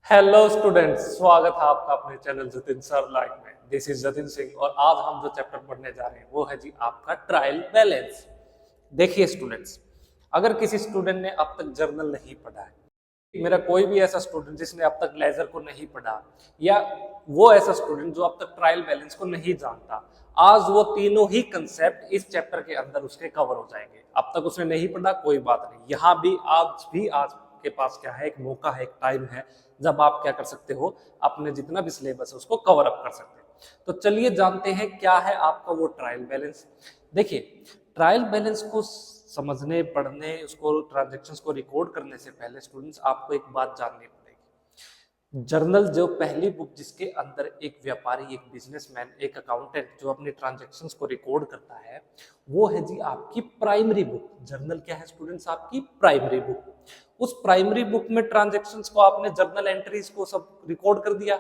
Hello students, स्वागत है आपका अपने चैनल जतिन सर लाइव में। दिस इज जतिन सिंह और आज हम जो चैप्टर पढ़ने जा रहे हैं वो है जी आपका ट्रायल बैलेंस। देखिए स्टूडेंट्स, अगर किसी स्टूडेंट ने अब तक जर्नल नहीं पढ़ा है, मेरा कोई भी ऐसा स्टूडेंट जिसने अब तक लेजर को नहीं पढ़ा, या वो ऐसा स्टूडेंट जो अब तक ट्रायल बैलेंस को नहीं जानता, आज वो तीनों ही कंसेप्ट इस चैप्टर के अंदर उसके कवर हो जाएंगे। अब तक उसने नहीं पढ़ा, कोई बात नहीं, यहाँ भी आज के पास क्या है, एक मौका है, एक टाइम है जब आप क्या कर सकते हो, अपने जितना भी सिलेबस है उसको कवर अप कर सकते हो। तो चलिए जानते हैं क्या है आपका वो ट्रायल बैलेंस। देखिए, ट्रायल बैलेंस को समझने, पढ़ने, उसको ट्रांजैक्शंस को रिकॉर्ड करने से पहले स्टूडेंट्स आपको एक बात जाननी पड़ेगी। जर्नल जो पहली बुक जिसके अंदर एक व्यापारी, एक बिजनेसमैन, एक अकाउंटेंट जो अपनी ट्रांजैक्शंस को रिकॉर्ड करता है, वो है जी आपकी प्राइमरी बुक। जर्नल क्या है स्टूडेंट्स? आपकी प्राइमरी बुक। उस प्राइमरी बुक में ट्रांजैक्शंस को, आपने जर्नल एंट्रीज को सब रिकॉर्ड कर दिया।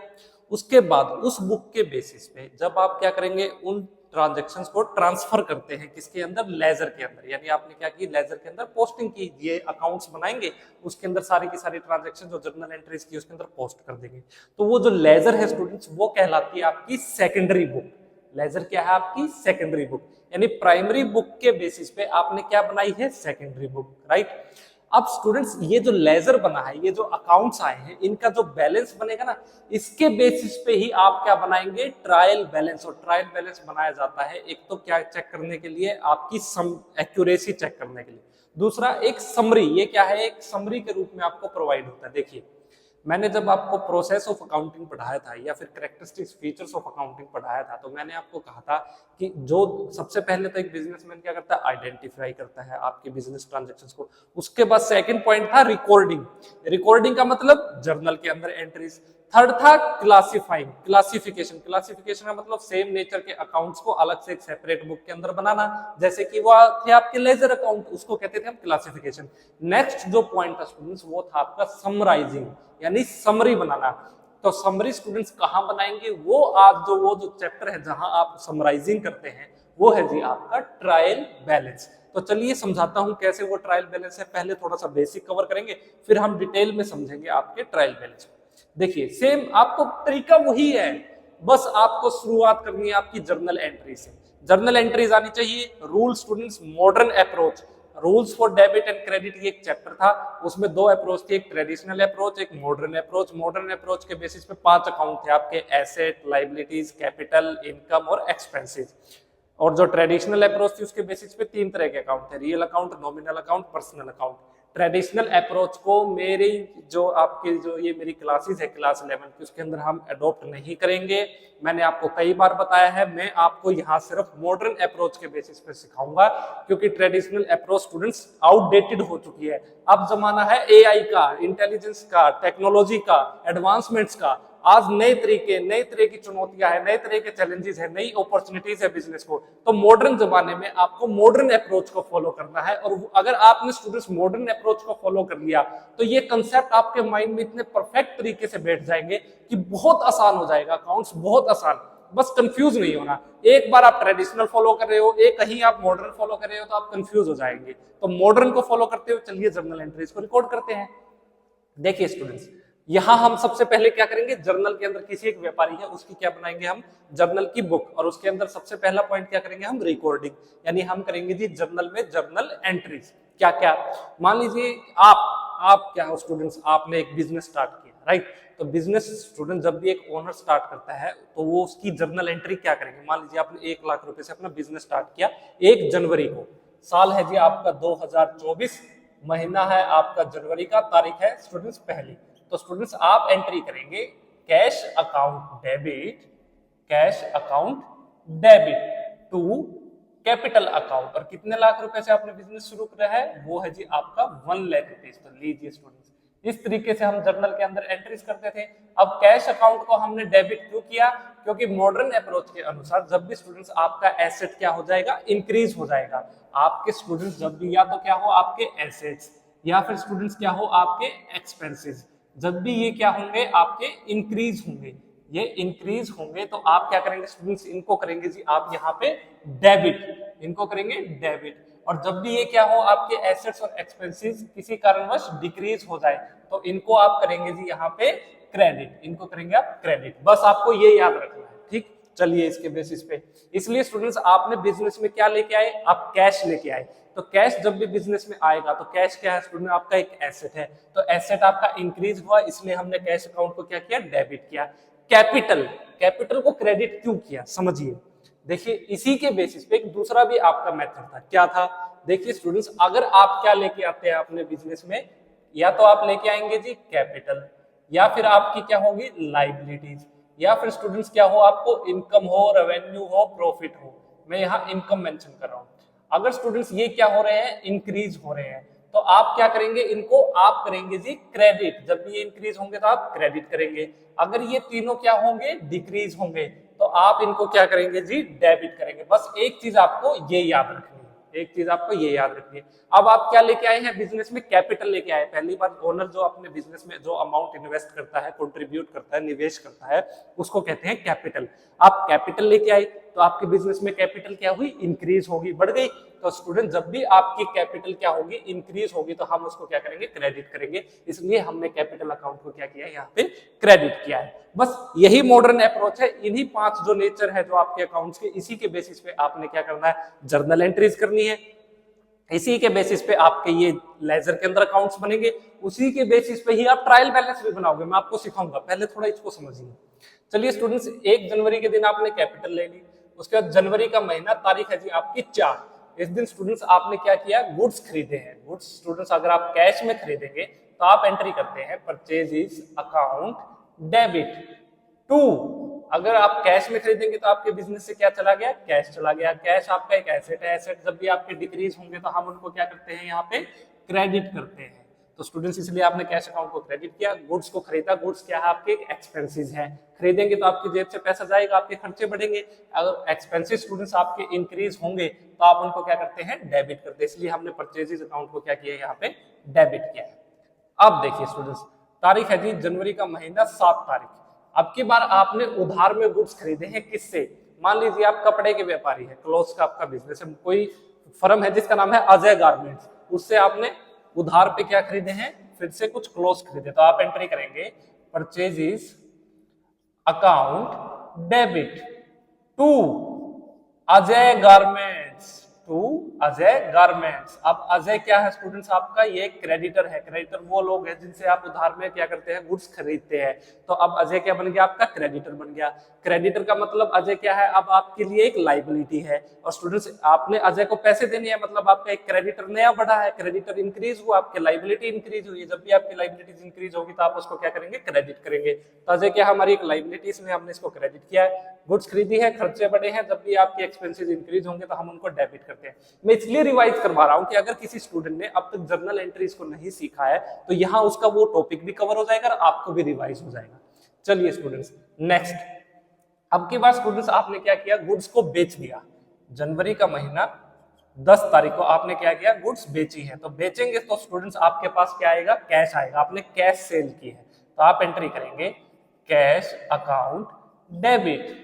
उसके बाद उस बुक के बेसिस पे जब आप क्या करेंगे, उन ट्रांजैक्शंस को ट्रांसफर करते हैं किसके अंदर? लेजर के अंदर। यानी आपने क्या की, लेजर के अंदर पोस्टिंग की, ये अकाउंट्स बनाएंगे, उसके अंदर सारी की सारी ट्रांजैक्शन जो जर्नल एंट्रीज की उसके अंदर पोस्ट कर देंगे। तो वो जो लेजर है स्टूडेंट्स, वो कहलाती है आपकी सेकेंडरी बुक। लेजर क्या है? आपकी सेकेंडरी बुक। यानी प्राइमरी बुक के बेसिस पे आपने क्या बनाई है? Secondary book, right. अब स्टूडेंट्स, ये जो लेजर बना है, ये जो अकाउंट्स आए हैं, इनका जो बैलेंस बनेगा ना, इसके बेसिस पे ही आप क्या बनाएंगे? Trial balance. और ट्रायल बैलेंस बनाया जाता है एक तो क्या चेक करने के लिए? आपकी एक्यूरेसी चेक करने के लिए। दूसरा एक समरी। ये क्या है? एक समरी के रूप में आपको प्रोवाइड होता है। देखिए, मैंने जब आपको प्रोसेस ऑफ अकाउंटिंग पढ़ाया था या फिर कैरेक्टरिस्टिक्स फीचर्स ऑफ अकाउंटिंग पढ़ाया था, तो मैंने आपको कहा था कि जो सबसे पहले तो एक बिजनेसमैन क्या करता है? आइडेंटिफाई करता है आपके बिजनेस ट्रांजैक्शंस को। उसके बाद सेकंड पॉइंट था रिकॉर्डिंग। रिकॉर्डिंग का मतलब जर्नल के अंदर एंट्रीज। थर्ड था क्लासिफाइंग, क्लासिफिकेशन। क्लासिफिकेशन का मतलब सेम नेचर के अकाउंट्स को अलग से एक सेपरेट बुक के अंदर बनाना, जैसे कि वो थे आपके लेजर अकाउंट, उसको कहते थे हम क्लासिफिकेशन। नेक्स्ट जो पॉइंट था स्टूडेंट्स, वो था आपका समराइजिंग, यानी समरी बनाना। तो समरी स्टूडेंट्स कहां बनाएंगे? वो जो चैप्टर है जहां आप समराइजिंग करते हैं, वो है जी आपका ट्रायल बैलेंस। तो चलिए समझाता हूं कैसे वो ट्रायल बैलेंस है। पहले थोड़ा सा बेसिक कवर करेंगे, फिर हम डिटेल में समझेंगे आपके ट्रायल बैलेंस को। देखिए, सेम आपको तरीका वही है, बस आपको शुरुआत करनी है आपकी जर्नल एंट्री से। जर्नल एंट्रीज आनी चाहिए। Rule students, modern approach, rules for debit and credit, ये एक चैप्टर था। उसमें दो अप्रोच थी, एक ट्रेडिशनल अप्रोच, एक मॉडर्न अप्रोच। मॉडर्न अप्रोच के बेसिस पे 5 अकाउंट थे आपके: एसेट, लाइबिलिटीज, कैपिटल, इनकम और एक्सपेंसेस। और जो ट्रेडिशनल अप्रोच थी उसके बेसिस पे 3 तरह के अकाउंट थे: real account, nominal account, personal account. Traditional approach को मेरी जो आपकी जो ये मेरी क्लासेस है क्लास 11 की, उसके अंदर हम अडॉप्ट नहीं करेंगे। मैंने आपको कई बार बताया है, मैं आपको यहाँ सिर्फ मॉडर्न अप्रोच के बेसिस पे सिखाऊंगा, क्योंकि ट्रेडिशनल अप्रोच स्टूडेंट्स आउटडेटेड हो चुकी है। अब जमाना है एआई का, इंटेलिजेंस का, टेक्नोलॉजी का, एडवांसमेंट्स का। आज नए तरह की चुनौतियां हैं, नए तरह के चैलेंजेस है, नई अपॉर्चुनिटीज है बिजनेस को। तो मॉडर्न जमाने में आपको मॉडर्न अप्रोच को फॉलो करना है। और अगर आपने स्टूडेंट्स मॉडर्न अप्रोच को फॉलो कर लिया, तो ये कंसेप्ट आपके माइंड में इतने परफेक्ट तरीके से बैठ जाएंगे कि बहुत आसान हो जाएगा अकाउंट्स, बहुत आसान। बस कंफ्यूज नहीं होना। एक बार आप ट्रेडिशनल फॉलो कर रहे हो, एक कहीं आप मॉडर्न फॉलो कर रहे हो, तो आप कंफ्यूज हो जाएंगे। तो मॉडर्न को फॉलो करते हुए चलिए जर्नल एंट्रीज को रिकॉर्ड करते हैं। देखिए स्टूडेंट्स, यहां हम सबसे पहले क्या करेंगे? जर्नल के अंदर किसी एक व्यापारी है उसकी क्या बनाएंगे हम? जर्नल की बुक। और उसके अंदर सबसे पहला पॉइंट क्या करेंगे हम? रिकॉर्डिंग। यानी हम करेंगे जी जर्नल में जर्नल एंट्रीज। क्या क्या? मान लीजिए आप क्या हो स्टूडेंट्स, आपने एक बिजनेस स्टार्ट किया, राइट। तो बिजनेस स्टूडेंट जब भी एक ओनर स्टार्ट करता है, तो वो उसकी जर्नल एंट्री क्या करेंगे? मान लीजिए आपने 1 लाख रुपए से अपना बिजनेस स्टार्ट किया 1 जनवरी को। साल है जी आपका 2024, महीना है आपका जनवरी का, तारीख है स्टूडेंट्स पहली। तो स्टूडेंट्स आप एंट्री करेंगे cash account debit, cash account debit to capital account. और कितने लाख रुपए से आपने बिजनेस शुरू किया है? वो है जी आपका 1 लाख रुपीज। तो लीजिए स्टूडेंट्स, इस तरीके से हम जर्नल के अंदर एंट्रीज करते थे। अब कैश अकाउंट को हमने डेबिट क्यों किया? क्योंकि मॉडर्न अप्रोच के अनुसार जब भी स्टूडेंट्स आपका एसेट क्या हो जाएगा? इंक्रीज हो जाएगा। आपके स्टूडेंट्स जब भी या तो क्या हो आपके एसेट्स, या फिर स्टूडेंट्स क्या हो आपके एक्सपेंसेस, जब भी ये क्या होंगे? आपके इंक्रीज होंगे। ये इंक्रीज होंगे तो आप क्या करेंगे स्टूडेंट्स? इनको करेंगे जी आप यहाँ पे डेबिट, इनको करेंगे डेबिट। और जब भी ये क्या हो आपके एसेट्स और एक्सपेंसेस किसी कारणवश डिक्रीज हो जाए, तो इनको आप करेंगे जी यहाँ पे क्रेडिट, इनको करेंगे आप क्रेडिट। बस आपको ये याद रखना है, ठीक। चलिए इसके बेसिस पे, इसलिए स्टूडेंट्स आपने बिजनेस में क्या लेके आए, आप कैश लेके आए। तो कैश जब भी बिजनेस में आएगा तो कैश क्या है स्टूडेंट, आपका एक एसेट है। तो एसेट आपका इंक्रीज हुआ, इसलिए हमने कैश अकाउंट को क्या किया, डेबिट किया। कैपिटल, कैपिटल को क्रेडिट क्यों किया समझिए। देखिए इसी के बेसिस पे एक दूसरा भी आपका मेथड था, क्या था, देखिए स्टूडेंट्स अगर आप क्या लेके आते हैं अपने बिजनेस में, या तो आप लेके आएंगे जी कैपिटल, या फिर आपकी क्या होगी लाइबिलिटीज, या फिर स्टूडेंट्स क्या हो, आपको इनकम हो, रेवेन्यू हो, प्रॉफिट हो। मैं यहाँ इनकम मेंशन कर रहा हूँ। अगर स्टूडेंट्स ये क्या हो रहे हैं, इंक्रीज हो रहे हैं, तो आप क्या करेंगे, इनको आप करेंगे जी क्रेडिट। जब भी ये इंक्रीज होंगे तो आप क्रेडिट करेंगे। अगर ये तीनों क्या होंगे, डिक्रीज होंगे, तो आप इनको क्या करेंगे जी, डेबिट करेंगे। बस एक चीज आपको ये याद रखनी है, एक चीज आपको ये याद रखनी है। अब आप क्या लेके आए हैं बिजनेस में, कैपिटल लेके आए। पहली बार ओनर जो अपने बिजनेस में जो अमाउंट इन्वेस्ट करता है, कंट्रीब्यूट करता है, निवेश करता है, उसको कहते हैं कैपिटल। आप कैपिटल लेके आए तो आपके बिजनेस में कैपिटल क्या हुई, इंक्रीज होगी, बढ़ गई। तो स्टूडेंट जब भी आपकी कैपिटल क्या होगी, इंक्रीज होगी, तो हम उसको क्या करेंगे, क्रेडिट करेंगे। इसलिए हमने कैपिटल अकाउंट को क्या किया है, यहाँ पे क्रेडिट किया है। बस यही मॉडर्न अप्रोच है। इन्हीं 5 जो नेचर है जो आपके अकाउंट्स के, इसी के बेसिस पे आपने क्या करना है, जर्नल एंट्रीज करनी है। इसी के बेसिस पे आपके ये लेजर के अंदर अकाउंट्स बनेंगे। उसी के बेसिस पे ही आप ट्रायल बैलेंस भी बनाओगे। मैं आपको सिखाऊंगा, पहले थोड़ा इसको समझिए। चलिए स्टूडेंट्स, 1 जनवरी के दिन आपने कैपिटल ले ली। उसके बाद जनवरी का महीना, तारीख है जी आपकी 4। इस दिन स्टूडेंट्स आपने क्या किया, गुड्स खरीदे हैं। गुड्स स्टूडेंट्स अगर आप कैश में खरीदेंगे तो आप एंट्री करते हैं परचेजेस अकाउंट डेबिट टू। अगर आप कैश में खरीदेंगे तो आपके बिजनेस से क्या चला गया, कैश चला गया। कैश आपका एक एसेट है। एसेट जब भी आपके डिक्रीज होंगे तो हम उनको क्या करते हैं, यहाँ पे क्रेडिट करते हैं। तो स्टूडेंट्स इसलिए आपने कैश अकाउंट को क्रेडिट किया। गुड्स को खरीदा, गुड्स क्या है, आपके एक्सपेंसेस हैं। खरीदेंगे तो आपकी जेब से पैसा जाएगा, आपके खर्चे बढ़ेंगे। अगर एक्सपेंसेस स्टूडेंट्स आपके इंक्रीज होंगे तो आप उनको क्या करते हैं, डेबिट करते हैं। इसलिए हमने परचेजेस अकाउंट को क्या किया, यहाँ पे डेबिट किया है। अब देखिए स्टूडेंट्स, तारीख है जी जनवरी का महीना 7 तारीख। अब की बार आपने उधार में गुड्स खरीदे हैं, किससे, मान लीजिए आप कपड़े के व्यापारी है, क्लोथ्स का आपका बिजनेस है, कोई फर्म है जिसका नाम है अजय गारमेंट्स, उससे आपने उधार पे क्या खरीदे हैं, फिर से कुछ क्लोथ्स खरीदे। तो आप एंट्री करेंगे purchases account debit to Ajay garments, to Ajay garments. अब अजय क्या है स्टूडेंट्स, आपका ये क्रेडिटर है। क्रेडिटर वो लोग हैं जिनसे आप उधार में क्या करते हैं, गुड्स खरीदते हैं। तो अब अजय क्या बन गया, आपका क्रेडिटर बन गया। क्रेडिटर का मतलब अजय क्या है, अब आपके लिए एक लाइबिलिटी है। और स्टूडेंट्स आपने अजय को पैसे देने हैं, मतलब आपका एक क्रेडिटर नया बढ़ा है, क्रेडिटर इंक्रीज हुआ, आपकी लाइबिलिटी इंक्रीज हुई। जब भी आपकी लाइबिलिटीज इंक्रीज होगी तो आप उसको क्या करेंगे, क्रेडिट करेंगे। तो अजय क्या हमारी एक लाइबिलिटी, इसलिए हमने इसको क्रेडिट किया है। गुड्स खरीदी है, खर्चे बढ़े हैं, जब भी आपके एक्सपेंसेस इंक्रीज होंगे तो हम उनको डेबिट करते हैं। मैं इसलिए रिवाइज करवा रहा हूं कि अगर किसी स्टूडेंट ने अब तक जर्नल एंट्रीज को नहीं सीखा है तो यहाँ उसका वो टॉपिक भी कवर हो जाएगा और आपको भी रिवाइज हो जाएगा। चलिए स्टूडेंट्स नेक्स्ट, अब की बार स्टूडेंट्स आपने क्या किया, गुड्स को बेच दिया। जनवरी का महीना 10 तारीख को आपने क्या किया, गुड्स बेची है। तो बेचेंगे तो स्टूडेंट्स आपके पास क्या आएगा, कैश आएगा। आपने कैश सेल की है तो आप एंट्री करेंगे cash account debit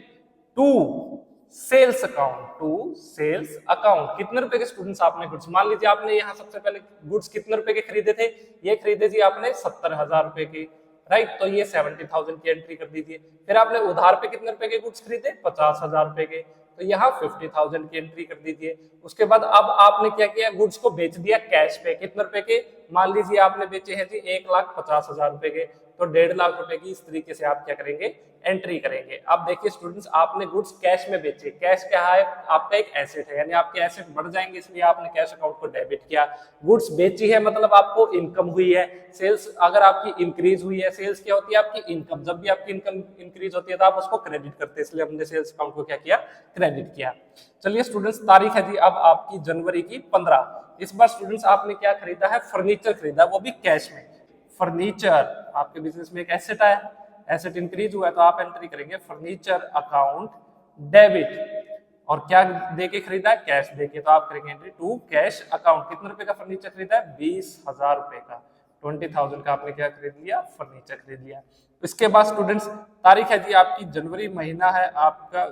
to sales account, to sales account. कितने रुपए के स्टूडेंट्स आपने गुड्स, मान लीजिए आपने यहाँ सबसे पहले गुड्स कितने रुपए के खरीदे थे, ये खरीदे जी आपने 70,000 रुपए के, राइट। तो ये 70,000 की एंट्री कर दीजिए। फिर आपने उधार पे कितने रुपए के गुड्स खरीदे, 50,000 रुपए के, तो यहाँ 50,000 की एंट्री कर दीजिए। उसके बाद अब आपने क्या किया, गुड्स को बेच दिया कैश पे। कितने रुपए के, मान लीजिए आपने बेचे हैं जी 1,50,000 रुपए के, तो 1.5 लाख रुपए की इस तरीके से आप क्या करेंगे, एंट्री करेंगे। अब देखिए स्टूडेंट्स, आपने गुड्स कैश में बेचे। कैश क्या है, आपका एक एसेट है, यानी आपके एसेट बढ़ जाएंगे, इसलिए आपने कैश अकाउंट को डेबिट किया। गुड्स बेची है मतलब आपको इनकम हुई है। सेल्स अगर आपकी इंक्रीज हुई है, सेल्स क्या होती है आपकी इनकम, जब भी आपकी इनकम इंक्रीज होती है तो आप उसको क्रेडिट करते हैं, इसलिए हमने सेल्स अकाउंट को क्या किया, क्रेडिट किया। चलिए स्टूडेंट्स, तारीख है जी अब आपकी जनवरी की 15। इस बार स्टूडेंट्स आपने क्या खरीदा है, फर्नीचर खरीदा, वो भी कैश में। फर्नीचर आपके बिजनेस में एक एसेट आया, एसेट इंक्रीज हुआ है तो आप एंट्री करेंगे फर्नीचर अकाउंट डेबिट। और क्या देके खरीदा है, कैश देके, तो आप करेंगे एंट्री टू कैश अकाउंट। कितने रुपए का फर्नीचर खरीदा है, 20,000 रुपए का, 20,000 का आपने क्या खरीद लिया, फर्नीचर खरीद लिया। इसके बाद स्टूडेंट्स तारीख है जी आपकी जनवरी महीना है आपका,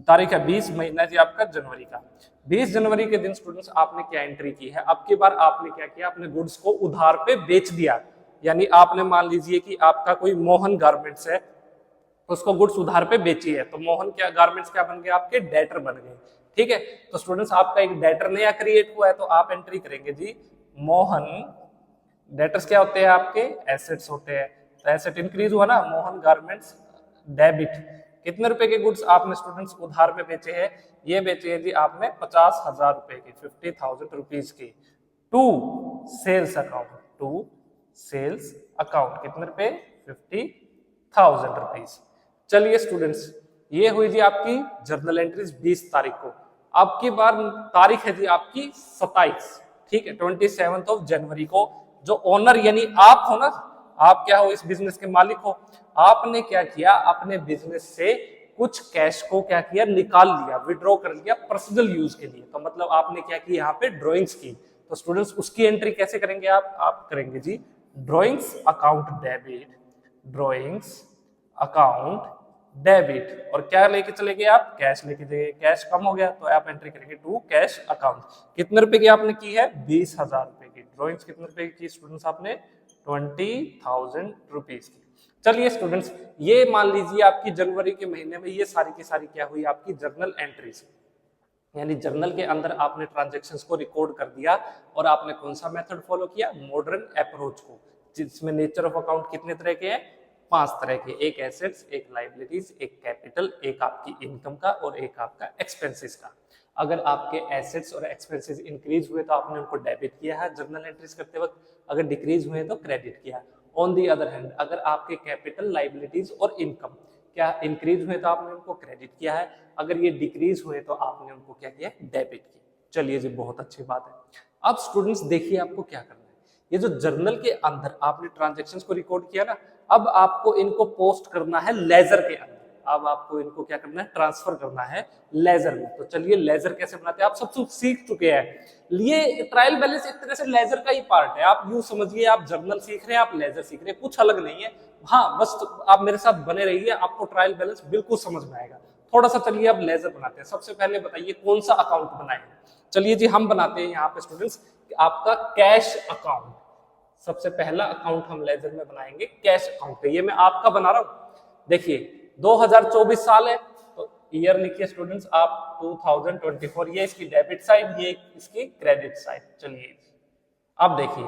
तारीख है 20 महीना जी आपका जनवरी का। 20 जनवरी के दिन स्टूडेंट्स आपने क्या एंट्री की है, अब की बार आपने क्या किया, अपने गुड्स को उधार पे बेच दिया। यानी आपने मान लीजिए कि आपका कोई मोहन गारमेंट्स है, उसको गुड्स उधार पे बेची है, तो मोहन क्या गारमेंट्स क्या बन गए, आपके डेटर बन गए। ठीक है, तो स्टूडेंट्स आपका एक डेटर नया क्रिएट हुआ है, तो आप एंट्री करेंगे जी मोहन, डेटर्स क्या होते हैं आपके, एसेट्स होते हैं, तो एसेट इंक्रीज हुआ ना, मोहन गारमेंट्स डेबिट, कितने रुपए के गुड्स आपने स्टूडेंट्स उधार में बेचे हैं, ये बेचे हैं जी आपने 50,000 रुपए की, 50,000 रुपीज की, to sales account, to sales account, कितने रुपए, 50,000 रुपीज। चलिए स्टूडेंट्स, ये हुई जी आपकी जर्नल एंट्रीज 20 तारीख को। आपकी बार तारीख है जी आपकी 27, ठीक है, 27 जनवरी को। जो ओनर यानी आप हो ना, आप क्या हो, इस बिजनेस के मालिक हो, आपने क्या किया, अपने बिजनेस से कुछ कैश को क्या किया, निकाल लिया, विड्रॉ कर लिया पर्सनल यूज के लिए। तो मतलब आपने क्या किया, यहाँ पे ड्रॉइंग्स की। तो स्टूडेंट्स उसकी एंट्री कैसे करेंगे आप करेंगे जी drawings account debit, drawings account debit, और क्या लेके चले गए आप, कैश लेके गए, कैश कम हो गया तो आप एंट्री करेंगे टू कैश अकाउंट। कितने रुपए की आपने की है, 20,000 रुपए की। ड्रॉइंग्स कितने रुपए की स्टूडेंट्स आपने, 20,000 रुपीज की। चलिए स्टूडेंट्स, ये मान लीजिए आपकी जनवरी के महीने में ये सारी की सारी क्या हुई, आपकी जर्नल एंट्रीज, यानी जर्नल के अंदर आपने ट्रांजैक्शंस को रिकॉर्ड कर दिया। और आपने कौन सा मेथड फॉलो किया, मॉडर्न अप्रोच को, जिसमें नेचर ऑफ अकाउंट कितने तरह के हैं, 5 तरह के, एक एसेट्स, एक लाइबिलिटीज, एक कैपिटल, एक आपकी इनकम का, और एक आपका एक्सपेंसेस का। अगर आपके एसेट्स और एक्सपेंसेस इंक्रीज हुए तो आपने उनको डेबिट किया है जर्नल एंट्रीज करते वक्त, अगर डिक्रीज हुए तो क्रेडिट किया। ऑन दी अदर हैंड, अगर आपके कैपिटल, लाइबिलिटीज और इनकम क्या इंक्रीज हुए तो आपने उनको क्रेडिट किया है, अगर ये डिक्रीज हुए तो आपने उनको क्या किया, डेबिट किया। चलिए जी, बहुत अच्छी बात है। अब स्टूडेंट्स देखिए आपको क्या करना है, ये जो जर्नल के अंदर आपने ट्रांजैक्शंस को रिकॉर्ड किया ना, अब आपको इनको पोस्ट करना है लेजर के अंदर। अब आपको इनको क्या करना है, ट्रांसफर करना है लेजर में। तो चलिए लेजर कैसे बनाते हैं, आप सब सीख चुके हैं। ये ट्रायल बैलेंस एक तरह से लेजर का ही पार्ट है, आप यूं समझिए, आप जर्नल सीख रहे हैं, आप लेजर सीख रहे हैं, कुछ अलग नहीं है। हाँ, बस आप मेरे साथ बने रहिए, आपको ट्रायल बैलेंस बिल्कुल समझ में आएगा। थोड़ा सा चलिए अब लेजर बनाते हैं। सबसे पहले बताइए कौन सा अकाउंट बनाए। चलिए जी, हम बनाते हैं यहाँ पे स्टूडेंट्स आपका कैश अकाउंट। सबसे पहला अकाउंट हम लेजर में बनाएंगे कैश अकाउंट। ये मैं आपका बना रहा हूं। देखिए 2024 साल है, तो ईयर लिखिए स्टूडेंट्स आप 2024, ये इसकी डेबिट साइड, ये इसकी क्रेडिट साइड। चलिए अब देखिए,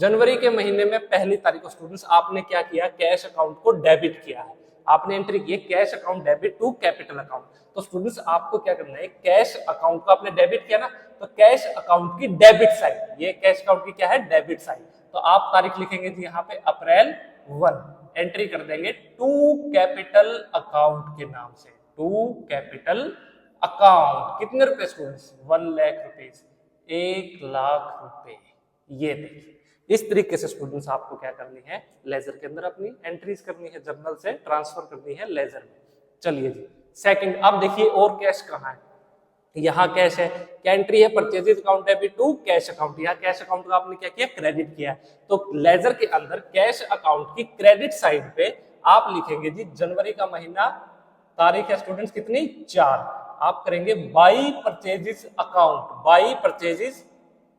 जनवरी के महीने में पहली तारीख को स्टूडेंट्स आपने क्या किया, कैश अकाउंट को डेबिट किया है। आपने एंट्री की cash account debit to capital account. तो स्टूडेंट्स आपको क्या करना है, कैश अकाउंट को आपने डेबिट किया ना, तो कैश अकाउंट की डेबिट साइड, ये कैश अकाउंट की क्या है, डेबिट साइड। तो आप तारीख लिखेंगे जी यहाँ पे अप्रैल 1, एंट्री कर देंगे टू कैपिटल अकाउंट के नाम से, टू कैपिटल अकाउंट। कितने रुपए स्टूडेंट्स, 1 लाख रुपीज, 1 लाख रुपए। ये देखिए इस तरीके से स्टूडेंट्स आपको क्या करनी है, लेजर के अंदर अपनी एंट्रीज करनी है, जर्नल से ट्रांसफर करनी है लेजर में। चलिए जी सेकंड, अब देखिए और कैश कहाँ है, यहाँ कैश है, क्या एंट्री है, purchases account debit to cash account. यहाँ कैश अकाउंट को आपने क्या किया, क्रेडिट किया। तो लेजर के अंदर कैश अकाउंट की क्रेडिट साइड पे आप लिखेंगे जी जनवरी का महीना, तारीख है स्टूडेंट्स कितनी, 4। आप करेंगे by purchases account, by purchases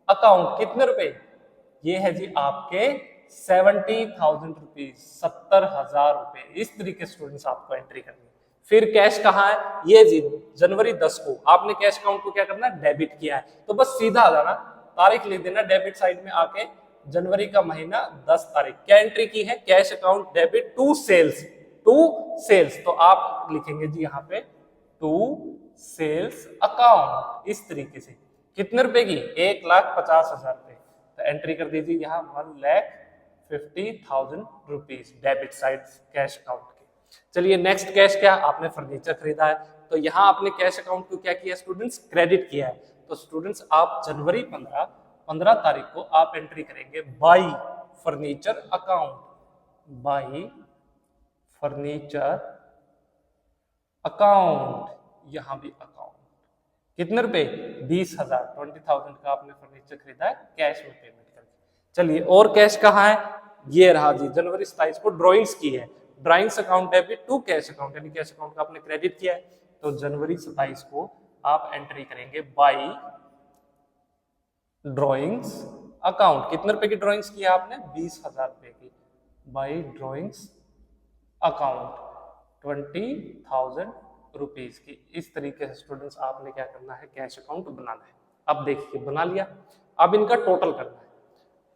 account कितने रुपए, ये है जी आपके 70,000 रुपीज, 70,000 रुपए। इस तरीके स्टूडेंट्स आपको एंट्री करनी है। फिर कैश कहाँ है, ये जी जनवरी 10 को आपने कैश अकाउंट को क्या करना है, डेबिट किया है। तो बस सीधा आ जाना, तारीख लिख देना डेबिट साइड में आके, जनवरी का महीना 10 तारीख। क्या एंट्री की है, cash account debit to sales, to sales. तो आप लिखेंगे जी यहाँ पे टू सेल्स अकाउंट। इस तरीके से कितने रुपए की, 1,50,000 रुपए। तो एंट्री कर दीजिए यहाँ 1,50,000 rupees debit side cash account के। चलिए नेक्स्ट कैश क्या, आपने फर्नीचर खरीदा है, तो यहाँ आपने कैश अकाउंट को क्या किया स्टूडेंट्स, क्रेडिट किया है। तो स्टूडेंट्स आप जनवरी 15 तारीख को आप एंट्री करेंगे by furniture account, by furniture account. यहाँ भी अकाउंट कितने रुपए, 20,000, 20,000 का आपने फर्नीचर खरीदा है, कैश में पेमेंट करके। चलिए और कैश कहाँ है, ये रहा जी जनवरी 27 को ड्रॉइंग्स की है, drawings account debit to cash account, यानी कैश अकाउंट का आपने क्रेडिट किया है। तो जनवरी 27 को आप एंट्री करेंगे बाई ड्रॉइंग्स अकाउंट। कितने रुपए की ड्रॉइंग्स की है आपने, 20,000 रुपए की। बाई ड्रॉइंग्स अकाउंट 20,000 रुपीज की। इस तरीके से स्टूडेंट्स आपने क्या करना है, कैश अकाउंट बनाना है। अब देखिए बना लिया, अब इनका टोटल करना है।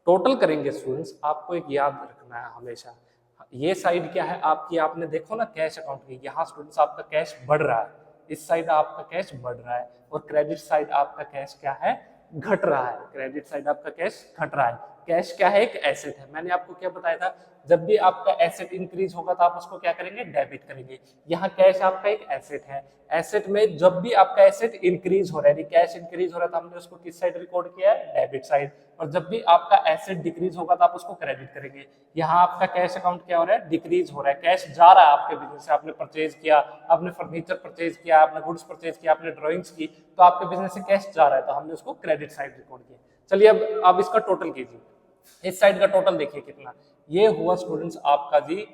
टोटल करेंगे स्टूडेंट्स, आपको एक याद रखना है हमेशा, ये साइड क्या है आपकी, आपने देखो ना कैश अकाउंट की, यहाँ स्टूडेंट्स आपका कैश बढ़ रहा है, इस साइड आपका कैश बढ़ रहा है, और क्रेडिट साइड आपका कैश क्या है, घट रहा है। क्रेडिट साइड आपका कैश घट रहा है। कैश क्या है, एक एसेट है। मैंने आपको क्या बताया था, जब भी आपका एसेट इंक्रीज होगा तो आप उसको क्या करेंगे, डेबिट करेंगे। यहाँ कैश आपका एक एसेट है, एसेट में जब भी आपका एसेट इंक्रीज हो रहा है, कैश इंक्रीज हो रहा है तो हमने उसको किस साइड रिकॉर्ड किया है, डेबिट साइड। और जब भी आपका एसेट डिक्रीज होगा तो आप उसको क्रेडिट करेंगे। यहाँ आपका कैश अकाउंट क्या हो रहा है, डिक्रीज हो रहा है, कैश जा रहा है आपके बिजनेस से, आपने परचेज किया, आपने फर्नीचर परचेज किया, आपने गुड्स परचेज किया, आपने ड्रॉइंग्स की, तो आपके बिजनेस से कैश जा रहा है, तो हमने उसको क्रेडिट साइड रिकॉर्ड किया। चलिए अब इसका टोटल कीजिए, इस साइड का टोटल देखिए कितना, ये हुआ स्टूडेंट्स आपका जी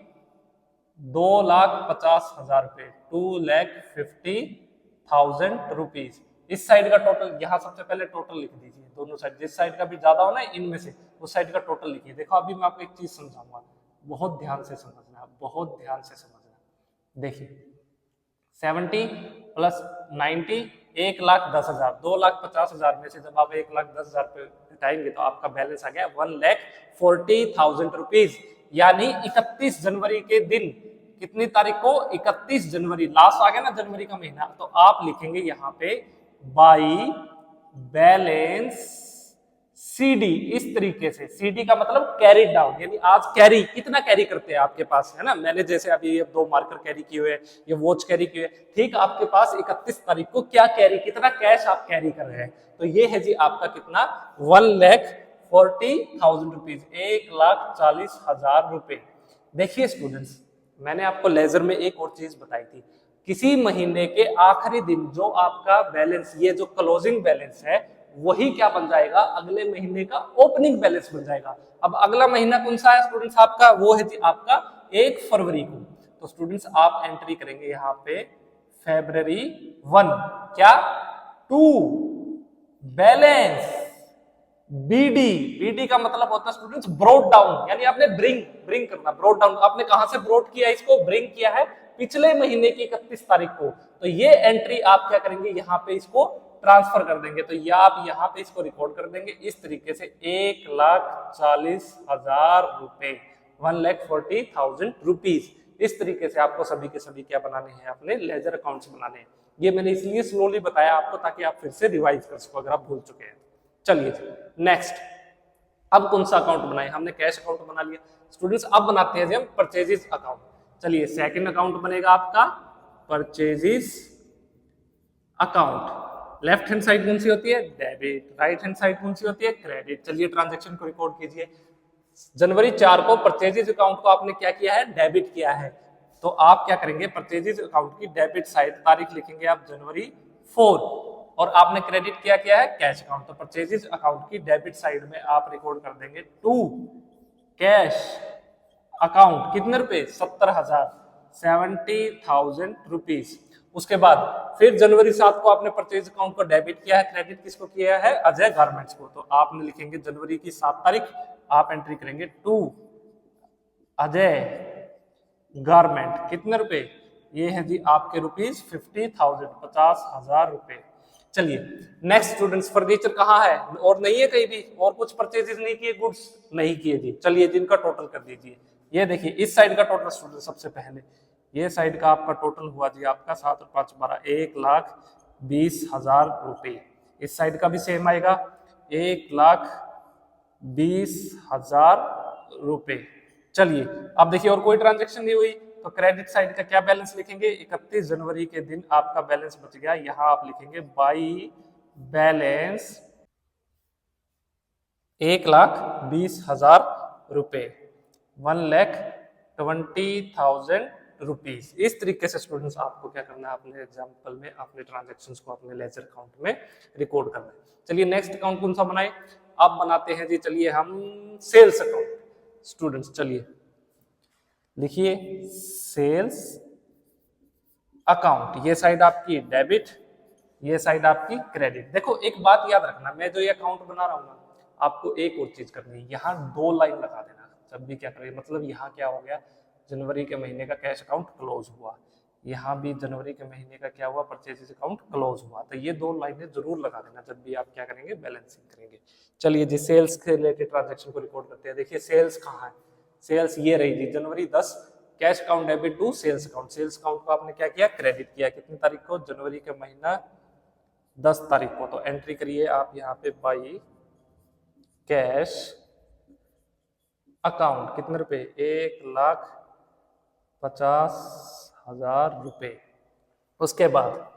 2,50,000 रुपए, 2,50,000 रुपीज। इस साइड का टोटल, यहाँ सबसे पहले टोटल लिख दीजिए, दोनों साइड, जिस साइड का भी ज्यादा हो ना इनमें से, उस साइड का टोटल लिखिए। देखो अभी मैं आपको एक चीज समझाऊंगा, बहुत ध्यान से समझना, बहुत ध्यान से समझना। देखिए 70 प्लस 90, 1,10,000, 2,50,000 में से जब आप 1,10,000 पे घटाएंगे तो आपका बैलेंस आ गया 1,40,000 रुपीज। यानी 31 जनवरी के दिन, कितनी तारीख को, 31 जनवरी, लास्ट आ गया ना जनवरी का महीना, तो आप लिखेंगे यहाँ पे बाई बैलेंस सीडी। इस तरीके से, सीडी का मतलब कैरी डाउन, यानी आज कैरी, कितना कैरी करते हैं आपके पास, है ना, मैंने जैसे अभी ये 2 मार्कर कैरी किए हुए, ये वॉच कैरी किए, ठीक आपके पास 31 तारीख को क्या कैरी, कितना कैश आप कैरी कर रहे हैं, तो ये है जी आपका कितना, 1,40,000 रुपीज, 1,40,000 रुपए। देखिए स्टूडेंट्स, मैंने आपको लेजर में एक और चीज बताई थी, किसी महीने के आखिरी दिन जो आपका बैलेंस, ये जो क्लोजिंग बैलेंस है, वही क्या बन जाएगा, अगले महीने का ओपनिंग बैलेंस बन जाएगा। अब अगला महीना कौन सा है स्टूडेंट्स आपका, वो है जी आपका 1 फरवरी को। तो स्टूडेंट्स आप एंट्री करेंगे यहाँ पे February 1, क्या 2 बैलेंस बीडी। बीडी का मतलब होता है स्टूडेंट्स ब्रोड डाउन, यानी आपने ब्रिंग करना, ब्रोड डाउन, आपने कहां से ब्रोड किया, इसको ब्रिंग किया है पिछले महीने की 31 तारीख को, तो ये एंट्री आप क्या करेंगे, यहाँ पे इसको ट्रांसफर कर देंगे, तो या आप यहाँ पे इसको रिकॉर्ड कर देंगे इस तरीके से, 1,40,000 रुपए, 1,40,000 रुपीज। इस तरीके से आपको सभी के सभी क्या बनाने हैं, अपने लेजर अकाउंट्स बनाने हैं। ये मैंने इसलिए स्लोली बताया आपको ताकि आप फिर से रिवाइज कर सको अगर आप भूल चुके हैं। चलिए नेक्स्ट, अब कौन सा अकाउंट बनाए, हमने कैश अकाउंट बना लिया स्टूडेंट्स, अब बनाते हैं हम परचेजेस अकाउंट। चलिए सेकंड अकाउंट बनेगा आपका purchases account. Left hand side कौन सी होती है, डेबिट, राइट हैंड साइड कौन सी होती है, क्रेडिट। चलिए ट्रांजैक्शन को रिकॉर्ड कीजिए, जनवरी 4 को परचेजेस अकाउंट को आपने क्या किया है, डेबिट किया है, तो आप क्या करेंगे, परचेजेस अकाउंट की डेबिट साइड तारीख लिखेंगे आप जनवरी 4, और आपने क्रेडिट किया है कैश अकाउंट, तो परचेजेस अकाउंट की डेबिट साइड में आप रिकॉर्ड कर देंगे 2 कैश अकाउंट, कितने रुपए, 70,000, 70,000 रुपीज। उसके बाद फिर जनवरी 7 को आपने परचेज अकाउंट को डेबिट किया है, क्रेडिट किसको किया है, अजय गारमेंट्स को, तो आपने लिखेंगे जनवरी की 7 तारीख, आप एंट्री करेंगे 2 अजय गारमेंट, कितने रुपए, ये है जी आपके रुपीज 50,000, 50,000 रुपए। चलिए नेक्स्ट स्टूडेंट्स, फर्नीचर कहाँ है, और नहीं है कहीं भी, और कुछ परचेजेस नहीं किए, गुड्स नहीं किए जी। चलिए जिनका टोटल कर दीजिए, ये देखिए इस साइड का टोटल स्टूडेंट, सबसे पहले ये साइड का आपका टोटल हुआ जी आपका 7 और 5 12, 1,20,000 रुपए। इस साइड का भी सेम आएगा, 1,20,000 रुपए। चलिए अब देखिए और कोई ट्रांजेक्शन नहीं हुई, तो क्रेडिट साइड का क्या बैलेंस लिखेंगे, 31 जनवरी के दिन आपका बैलेंस बच गया, यहां आप लिखेंगे बाई बैलेंस 1,20,000 रुपए, 1,20,000 रुपीज। इस तरीके से स्टूडेंट्स आपको क्या करना है, अपने एग्जांपल में अपने ट्रांजैक्शंस को अपने लेजर अकाउंट में रिकॉर्ड करना है। चलिए नेक्स्ट अकाउंट कौन सा बनाए, अब बनाते हैं जी, चलिए हम सेल्स अकाउंट। स्टूडेंट्स चलिए लिखिए सेल्स अकाउंट, ये साइड आपकी डेबिट, ये साइड आपकी क्रेडिट। देखो एक बात याद रखना, मैं जो ये अकाउंट बना रहा हूं ना, आपको एक और चीज करनी है, यहाँ 2 लाइन लगा देना। जब भी क्या करेंगे, मतलब यहाँ क्या हो गया, जनवरी के महीने का कैश अकाउंट क्लोज हुआ, यहाँ भी जनवरी के महीने का क्या हुआ, परचेजेस अकाउंट क्लोज हुआ। तो ये दो लाइनें जरूर लगा देना जब भी आप क्या करेंगे, बैलेंसिंग करेंगे। चलिए जी, सेल्स के रिलेटेड ट्रांजेक्शन को रिकॉर्ड करते हैं। देखिए सेल्स कहाँ है, सेल्स ये रही जी, जनवरी 10, cash account debit to sales account. Sales account को आपने क्या किया, क्रेडिट किया। कितनी तारीख को, जनवरी का महीना 10 तारीख को। तो एंट्री करिए आप यहाँ पे बाई कैश अकाउंट, कितने रुपए, 1,50,000 रुपए। उसके बाद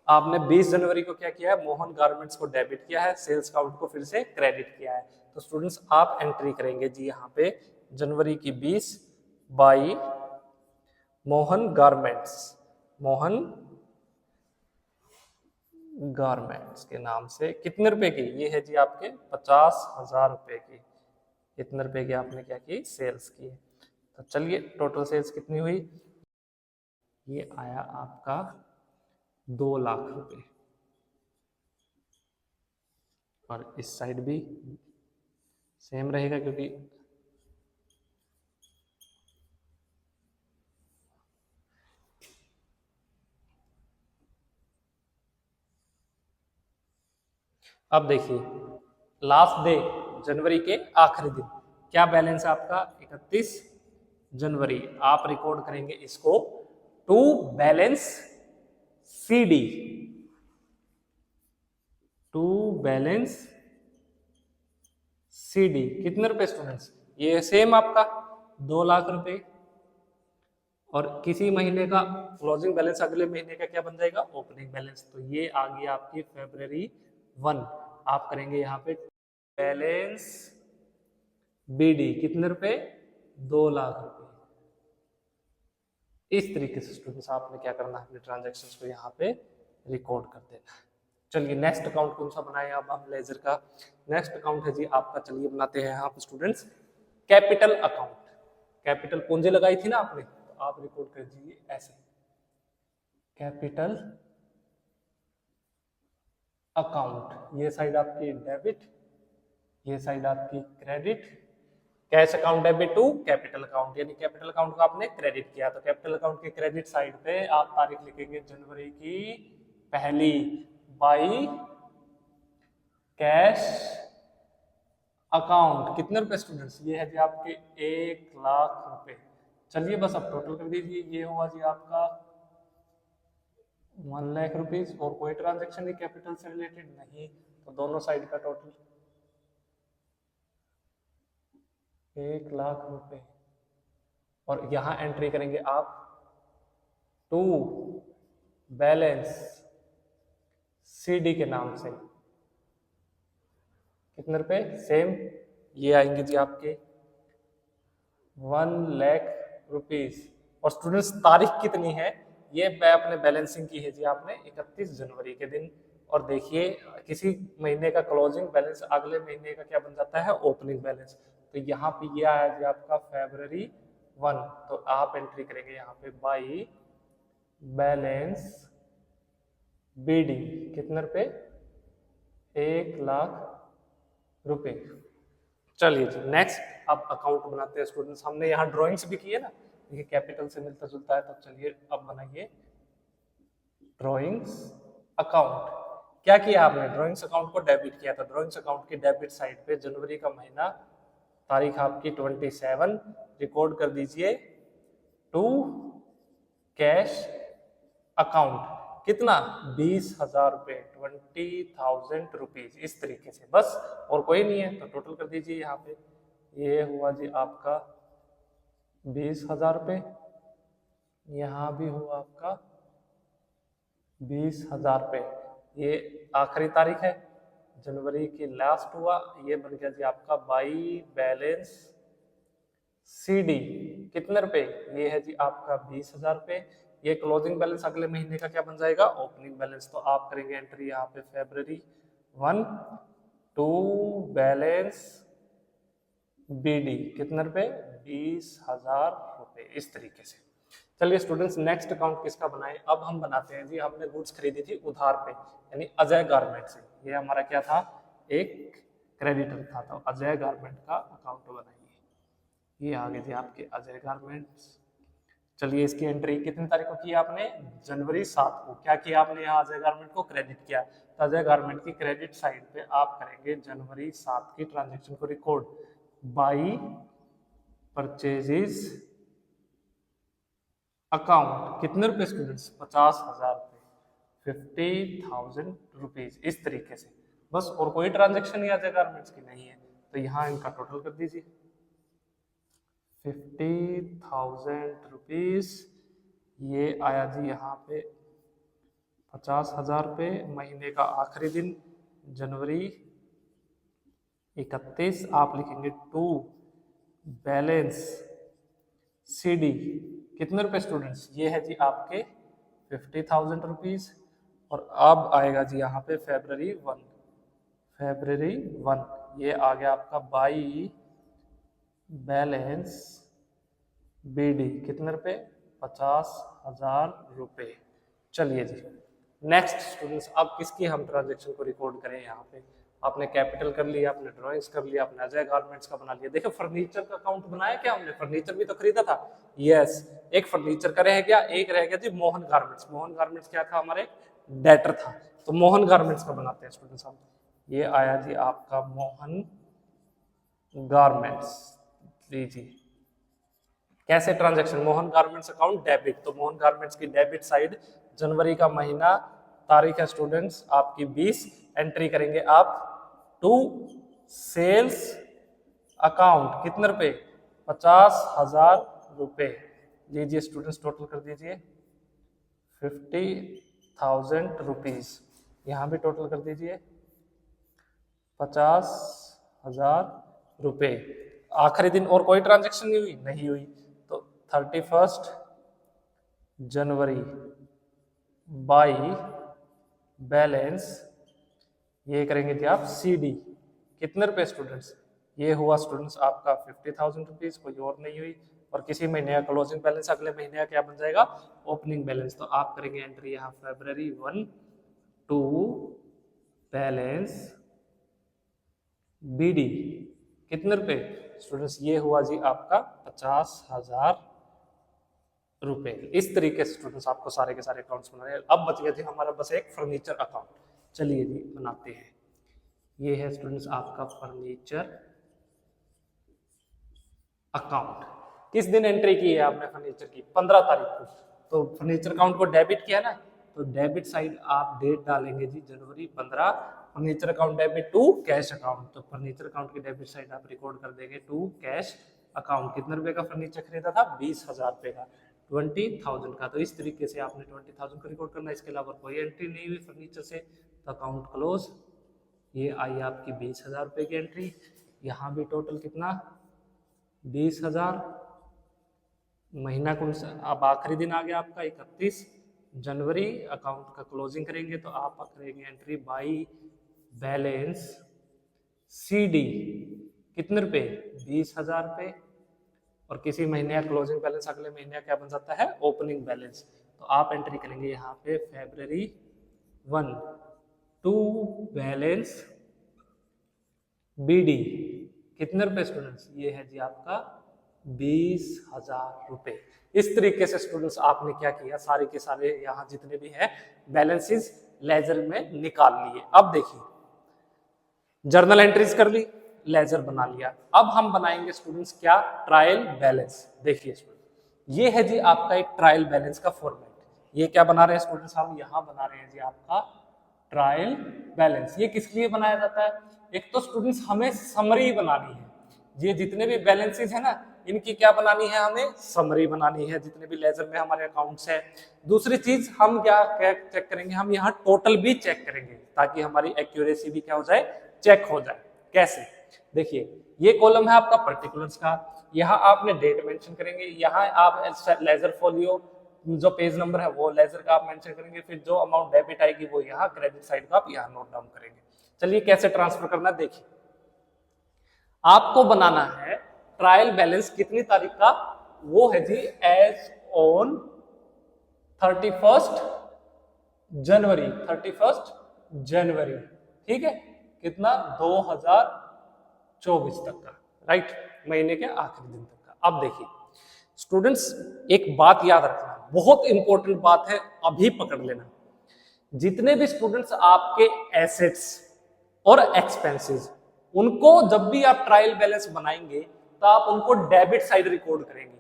आपने 20 जनवरी को क्या किया है, मोहन गारमेंट्स को डेबिट किया है, सेल्स अकाउंट को फिर से क्रेडिट किया है। तो स्टूडेंट्स आप एंट्री करेंगे जी यहाँ पे जनवरी की 20 by Mohan garments, Mohan garments के नाम से कितने रुपए की, ये है जी आपके 50,000 रुपए की। कितने रुपए की आपने क्या की, सेल्स की। तो चलिए टोटल सेल्स कितनी हुई, ये आया आपका 2 लाख रुपए। और इस साइड भी सेम रहेगा क्योंकि अब देखिए लास्ट डे जनवरी के आखिरी दिन क्या बैलेंस है आपका, 31 जनवरी। आप रिकॉर्ड करेंगे इसको to balance CD, to balance CD. कितने रुपए स्टूडेंट्स, ये सेम आपका 2 लाख रुपए। और किसी महीने का क्लोजिंग बैलेंस अगले महीने का क्या बन जाएगा, ओपनिंग बैलेंस। तो ये आ गई आपकी February 1। आप करेंगे यहाँ पे बैलेंस बीडी, कितने रुपए, 2 लाख रुपए। इस तरीके से स्टूडेंट्स आपने क्या करना है, अपने ट्रांजैक्शंस को यहाँ पे रिकॉर्ड कर देना। चलिए नेक्स्ट अकाउंट कौन सा बनाए अब हम लेजर का, नेक्स्ट अकाउंट है जी आपका, चलिए बनाते हैं यहाँ पे स्टूडेंट्स कैपिटल अकाउंट। कैपिटल पूंजी लगाई थी ना आपने, तो आप रिकॉर्ड कर दीजिए ऐसे, कैपिटल अकाउंट। ये साइड आपकी डेबिट, ये साइड आपकी credit. Cash account debit to capital account, यानी कैपिटल अकाउंट को आपने क्रेडिट किया। तो कैपिटल अकाउंट के क्रेडिट साइड पे आप तारीख लिखेंगे जनवरी की पहली बाई कैश अकाउंट। कितने रुपए स्टूडेंट्स, ये है जी आपके 1 लाख रुपए। चलिए बस अब टोटल कर दीजिए, ये हुआ जी आपका 1 लाख रुपीज। और कोई ट्रांजेक्शन नहीं कैपिटल से रिलेटेड नहीं, तो दोनों साइड का टोटल 1 लाख रुपए। और यहां एंट्री करेंगे आप टू बैलेंस सीडी के नाम से। कितने रुपए, सेम ये आएंगे जी आपके 1 लाख रुपीज। और स्टूडेंट्स तारीख कितनी है, ये अपने बैलेंसिंग की है जी आपने 31 जनवरी के दिन। और देखिए किसी महीने का क्लोजिंग बैलेंस अगले महीने का क्या बन जाता है, ओपनिंग बैलेंस। तो यहाँ पे ये आया जी आपका February 1। तो आप एंट्री करेंगे यहाँ पे बाई बैलेंस बीडी, कितने रुपए, 1 लाख रुपए। चलिए जी नेक्स्ट अब अकाउंट बनाते हैं स्टूडेंट्स। हमने यहाँ ड्राइंग्स भी की है ना, देखिए कैपिटल से मिलता जुलता है। तो चलिए अब बनाइए ड्राइंग्स अकाउंट। क्या किया आपने, ड्राइंग्स अकाउंट को डेबिट किया। तो ड्राइंग्स अकाउंट की डेबिट साइड पे जनवरी का महीना, तारीख आपकी 27, रिकॉर्ड कर दीजिए टू कैश अकाउंट। कितना, 20,000 रुपए, 20,000 रुपीज। इस तरीके से बस, और कोई नहीं है तो टोटल कर दीजिए यहाँ पे। ये हुआ जी आपका 20,000 रुपए, यहाँ भी हुआ आपका 20,000 रुपए। ये आखिरी तारीख है, जनवरी की लास्ट हुआ। ये बन गया जी आपका बाई बैलेंस सीडी, कितने रुपए, ये है जी आपका 20,000 रुपए। ये क्लोजिंग बैलेंस अगले महीने का क्या बन जाएगा, ओपनिंग बैलेंस। तो आप करेंगे एंट्री यहाँ पे February 1 टू बैलेंस बीडी, कितने रुपए, 20,000 रुपए। इस तरीके से। चलिए स्टूडेंट्स नेक्स्ट अकाउंट किसका बनाए, अब हम बनाते हैं जी, हमने गुड्स खरीदी थी उधार पे, यानी अजय गारमेंट से। ये हमारा क्या था, एक क्रेडिटर था। तो अजय गारमेंट का अकाउंट बनाइए। ये आ गए थे आपके अजय गारमेंट्स। चलिए इसकी एंट्री कितनी तारीख को की आपने, जनवरी 7 को। क्या किया आपने यहाँ अजय गारमेंट को क्रेडिट किया, तो अजय गारमेंट की क्रेडिट साइड पे आप करेंगे जनवरी 7 की ट्रांजेक्शन को रिकॉर्ड बाई परचेजेस अकाउंट। कितने रुपए स्टूडेंट्स, 50,000 रुपए, 50,000 रुपीज। इस तरीके से बस, और कोई ट्रांजेक्शन या अजय गारमेंट्स की नहीं है, तो यहाँ इनका टोटल कर दीजिए 50,000 रुपीज। ये आया जी यहाँ पे 50,000 रुपये। महीने का आखिरी दिन जनवरी 31, आप लिखेंगे टू बैलेंस CD। कितने रुपए स्टूडेंट्स, ये है जी आपके 50,000 रुपीज। और अब आएगा जी यहाँ पे February 1, ये आ गया आपका बाई बैलेंस BD। कितने रुपए, 50,000 रुपए। चलिए जी नेक्स्ट स्टूडेंट्स, अब किसकी हम ट्रांजेक्शन को रिकॉर्ड करें। यहाँ पे आपने कैपिटल कर लिया, आपने ड्राइंग्स कर लिया, आपने अजय गारमेंट्स का बना लिया। देखो फर्नीचर का अकाउंट बनाया क्या हमने, फर्नीचर भी तो खरीदा था। यस, एक फर्नीचर का रह गया, एक रह गया जी मोहन गारमेंट्स। मोहन गारमेंट्स क्या था, हमारे डेटर था, तो मोहन गारमेंट्स का बनाते हैं स्टूडेंट्स हम। ये आया जी आपका मोहन गारमेंट्स। लीजिए कैसे transaction, Mohan garments account debit, तो मोहन गारमेंट्स की डेबिट साइड जनवरी का महीना, तारीख है स्टूडेंट्स आपकी 20, एंट्री करेंगे आप टू सेल्स अकाउंट। कितने रुपए, 50,000 रुपए। लीजिए स्टूडेंट्स टोटल कर दीजिए 50,000 रुपीज। यहाँ भी टोटल कर दीजिए 50,000 रुपए। आखिरी दिन और कोई ट्रांजैक्शन नहीं हुई, तो 31 जनवरी बाई बैलेंस, ये करेंगे जी आप CD। कितने रुपए स्टूडेंट्स, ये हुआ स्टूडेंट्स आपका 50,000 रुपीज, कोई और नहीं हुई। और किसी महीने का क्लोजिंग बैलेंस अगले महीने का क्या बन जाएगा, ओपनिंग बैलेंस। तो आप करेंगे एंट्री यहाँ February 1 टू बैलेंस BD। कितने रुपए स्टूडेंट्स, ये हुआ जी आपका 50,000 रुपए। इस तरीके से स्टूडेंट्स आपको सारे के सारे अकाउंट्स बनाने हैं। अब बच गया जी हमारा बस एक फर्नीचर अकाउंट। चलिए जी बनाते हैं। ये है स्टूडेंट्स आपका फर्नीचर अकाउंट। किस दिन एंट्री की है आपने फर्नीचर की, 15 तारीख को। तो फर्नीचर अकाउंट को डेबिट किया ना, तो डेबिट साइड आप डेट डालेंगे जी जनवरी 15। Furniture account debit to cash account, तो फर्नीचर अकाउंट की डेबिट साइड आप रिकॉर्ड कर देंगे टू कैश अकाउंट। कितने रुपए का फर्नीचर खरीदा था, 20,000 रुपए का, 20,000 का। तो इस तरीके से आपने 20,000 का रिकॉर्ड करना है। इसके अलावा कोई एंट्री नहीं हुई फर्नीचर से, तो अकाउंट क्लोज। ये आई आपकी 20,000 रुपए की एंट्री। यहाँ भी टोटल कितना, 20,000। महीना कौन सा, अब आखिरी दिन आ गया आपका 31 जनवरी। अकाउंट का क्लोजिंग करेंगे, तो आप करेंगे एंट्री बाई बैलेंस CD। कितने रुपए, 20,000 रुपए। और किसी महीने का क्लोजिंग बैलेंस अगले महीने का क्या बन जाता है, ओपनिंग बैलेंस। तो आप एंट्री करेंगे यहाँ पे February 1 टू बैलेंस BD। कितने रुपए स्टूडेंट्स, ये है जी आपका 20,000 रुपए। इस तरीके से स्टूडेंट्स आपने क्या किया, सारे के सारे यहाँ जितने भी हैं बैलेंसेस लेजर में निकाल लिए। अब देखिए जर्नल एंट्रीज कर ली, लेजर बना लिया। अब हम बनाएंगे स्टूडेंट्स क्या, ट्रायल बैलेंस। देखिए स्टूडेंट, ये है जी आपका एक ट्रायल बैलेंस का फॉर्मेट। ये क्या बना रहे हैं स्टूडेंट्स, हम यहाँ बना रहे हैं जी आपका ट्रायल बैलेंस। ये किस लिए बनाया जाता है, एक तो स्टूडेंट्स हमें समरी बनानी है। ये जितने भी बैलेंसेस है ना, इनकी क्या बनानी है, हमें समरी बनानी है, जितने भी लेजर में हमारे अकाउंट्स है। दूसरी चीज हम क्या चेक करेंगे, हम यहाँ टोटल भी चेक करेंगे, ताकि हमारी एक्यूरेसी भी क्या हो जाए, चेक हो जाए। कैसे, देखिए ये कॉलम है आपका पर्टिकुलर्स का, यहाँ आपने डेट मेंशन करेंगे, यहाँ आप लेजर फोलियो जो पेज नंबर है वो लेजर का आप मेंशन करेंगे, फिर जो अमाउंट डेबिट आएगी वो यहाँ क्रेडिट साइड का आप यहाँ नोट डाउन करेंगे। चलिए कैसे ट्रांसफर करना, देखिए आपको बनाना है ट्रायल बैलेंस कितनी तारीख का, वो है जी एज ऑन 31 जनवरी, 31 जनवरी, ठीक है, कितना 2024 तक का, राइट, महीने के आखिरी दिन तक का। अब देखिए स्टूडेंट्स, एक बात याद रखना, बहुत इंपॉर्टेंट बात है, अभी पकड़ लेना। जितने भी स्टूडेंट्स आपके एसेट्स और एक्सपेंसेस, उनको जब भी आप ट्रायल बैलेंस बनाएंगे तो आप उनको डेबिट साइड रिकॉर्ड करेंगे।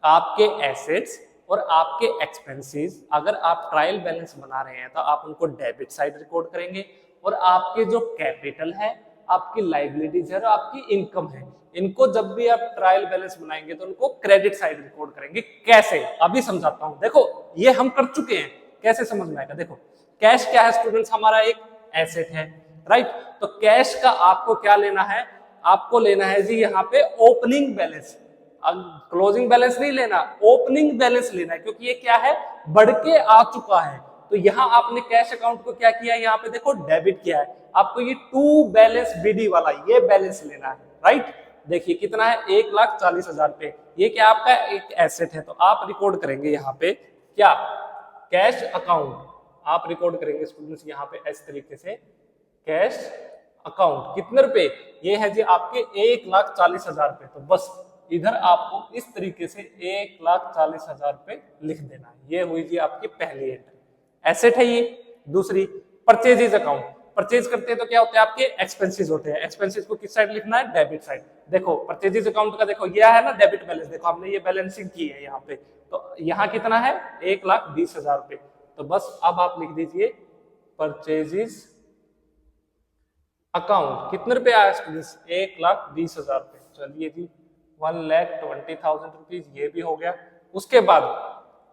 आपके एसेट्स और आपके एक्सपेंसेस अगर आप ट्रायल बैलेंस बना रहे हैं तो आप उनको डेबिट साइड रिकॉर्ड करेंगे, और आपके जो कैपिटल है, आपकी लाइबिलिटीज है और आपकी इनकम है, इनको जब भी आप ट्रायल बैलेंस बनाएंगे तो उनको क्रेडिट साइड रिकॉर्ड करेंगे। कैसे, अभी समझाता हूं। देखो ये हम कर चुके हैं, कैसे समझ में आएगा। देखो कैश क्या है स्टूडेंट्स, हमारा एक एसेट है, राइट। तो कैश का आपको क्या लेना है, आपको लेना है जी यहाँ पे ओपनिंग बैलेंस, क्लोजिंग बैलेंस नहीं लेना, ओपनिंग बैलेंस लेना है, क्योंकि ये क्या है, बढ़ के आ चुका है। तो यहाँ आपने कैश अकाउंट को क्या किया, यहाँ पे देखो डेबिट किया है, आपको ये टू बैलेंस बीडी वाला ये बैलेंस लेना है, राइट। देखिए कितना है, 1,40,000 रुपए, ये क्या आपका एक एसेट है, तो आप रिकॉर्ड करेंगे यहाँ पे क्या, कैश अकाउंट आप रिकॉर्ड करेंगे स्टूडेंट्स यहाँ पे इस तरीके से, कैश अकाउंट कितने रुपए, ये है जी आपके 1,40,000 रुपए। तो बस इधर आपको इस तरीके से 1,40,000 रुपए लिख देना है। ये हुई जी आपकी पहली एंट्री, एसेट है ये। दूसरी परचेजेज अकाउंट, परचेज करते हैं तो क्या होते हैं, आपके एक्सपेंसेस होते हैं, एक्सपेंसेस को किस साइड लिखना है, डेबिट साइड। देखो परचेजेज अकाउंट का देखो ये है ना डेबिट बैलेंस, देखो हमने ये बैलेंसिंग की है यहाँ पे, तो यहाँ कितना है 1,20,000 रुपए। तो बस अब आप लिख दीजिए परचेजेज अकाउंट, कितने रुपए आया स्टूडेंट्स, 1,20,000 रुपए। चलिए जी 1,20,000 रुपीज, ये भी हो गया। उसके बाद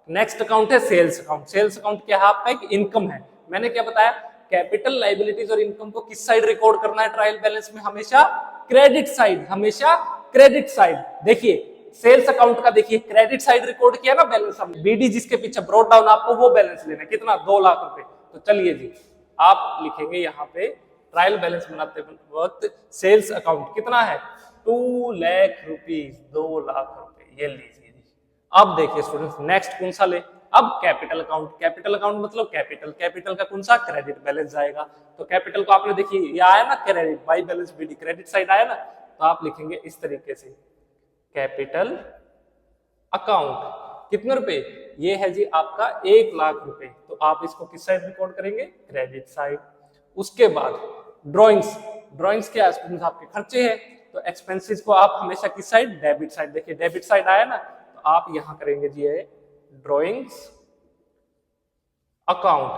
नेक्स्ट अकाउंट है सेल्स अकाउंट। सेल्स अकाउंट क्या है, आपका एक इनकम है। मैंने क्या बताया, कैपिटल, लाइबिलिटीज और इनकम को किस साइड रिकॉर्ड करना है ट्रायल बैलेंस में, हमेशा क्रेडिट साइड, हमेशा क्रेडिट साइड। देखिए सेल्स अकाउंट का देखिए क्रेडिट साइड रिकॉर्ड किया ना बैलेंस, हमने बीडी जिसके पीछे ब्रॉट डाउन, आपको वो बैलेंस लेना है, कितना, 2 लाख रुपए। तो चलिए जी आप लिखेंगे यहाँ पे ट्रायल बैलेंस बनाते वक्त सेल्स अकाउंट कितना है, 2 लाख रुपीज, 2 लाख रुपए, ये लीजिए जी। अब देखिए स्टूडेंट्स नेक्स्ट कौन सा ले, अब कैपिटल अकाउंट। कैपिटल अकाउंट मतलब कैपिटल, कैपिटल का कौन सा, क्रेडिट बैलेंस जाएगा। तो कैपिटल को आपने देखिए ये आया ना credit, by balance BD, credit side आया ना, तो आप लिखेंगे इस तरीके से कैपिटल अकाउंट कितने रुपए, ये है जी आपका 1 लाख रुपए। तो आप इसको किस साइड रिकॉर्ड करेंगे, क्रेडिट साइड। उसके बाद ड्रॉइंग्स, ड्रॉइंग्स क्या है स्टूडेंट्स, आपके खर्चे हैं, तो एक्सपेंसेस को आप हमेशा किस साइड, डेबिट साइड। देखिए डेबिट साइड आया ना, तो आप यहां करेंगे जी ये ड्रॉइंग्स अकाउंट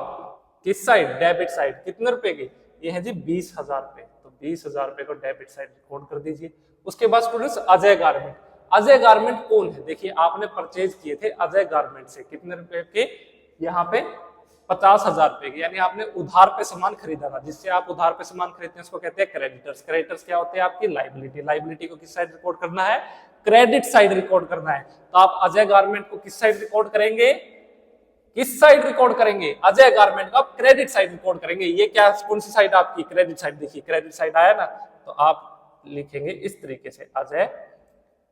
किस साइड, डेबिट साइड। कितने रुपए की, ये है जी 20,000 रुपए। तो 20,000 रुपए को डेबिट साइड रिकॉर्ड कर दीजिए। उसके बाद students Ajay garment. Ajay garment कौन है, देखिए आपने परचेज किए थे अजय गारमेंट से, कितने रुपए के, यहाँ पे 50,000 रुपए के, यानी आपने उधार पे सामान खरीदा था। जिससे आप उधार पे सामान खरीदते हैं उसको कहते हैं क्रेडिटर्स। क्रेडिटर्स क्या होते हैं, आपकी लाइबिलिटी। लाइबिलिटी को किस साइड रिकॉर्ड करना है, क्रेडिट साइड रिकॉर्ड करना है। तो आप अजय गारमेंट को किस साइड रिकॉर्ड करेंगे, किस साइड रिकॉर्ड करेंगे, अजय गारमेंट का क्रेडिट साइड रिकॉर्ड करेंगे। ये क्या, कौन सी साइड आपकी, क्रेडिट साइड। देखिए क्रेडिट साइड आया ना, तो आप लिखेंगे इस तरीके से अजय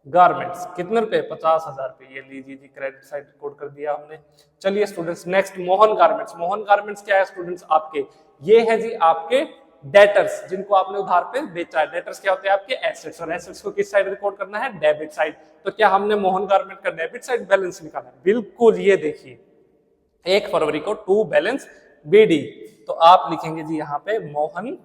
गारमेंट्स, कितने रुपए, 50,000 रुपए। ये लीजिए जी क्रेडिट साइड रिकॉर्ड कर दिया हमने। चलिए students next Mohan garments. Mohan garments क्या है स्टूडेंट्स, आपके ये है जी आपके डेटर्स, जिनको आपने उधार पे बेचा है। डेटर्स क्या होते हैं, आपके एसेट्स, और एसेट्स को किस साइड रिकॉर्ड करना है, डेबिट साइड। तो क्या हमने मोहन गारमेंट का डेबिट साइड बैलेंस निकाला है, बिल्कुल। ये देखिए 1 फरवरी को 2 बैलेंस बीडी, तो आप लिखेंगे जी यहाँ पे मोहन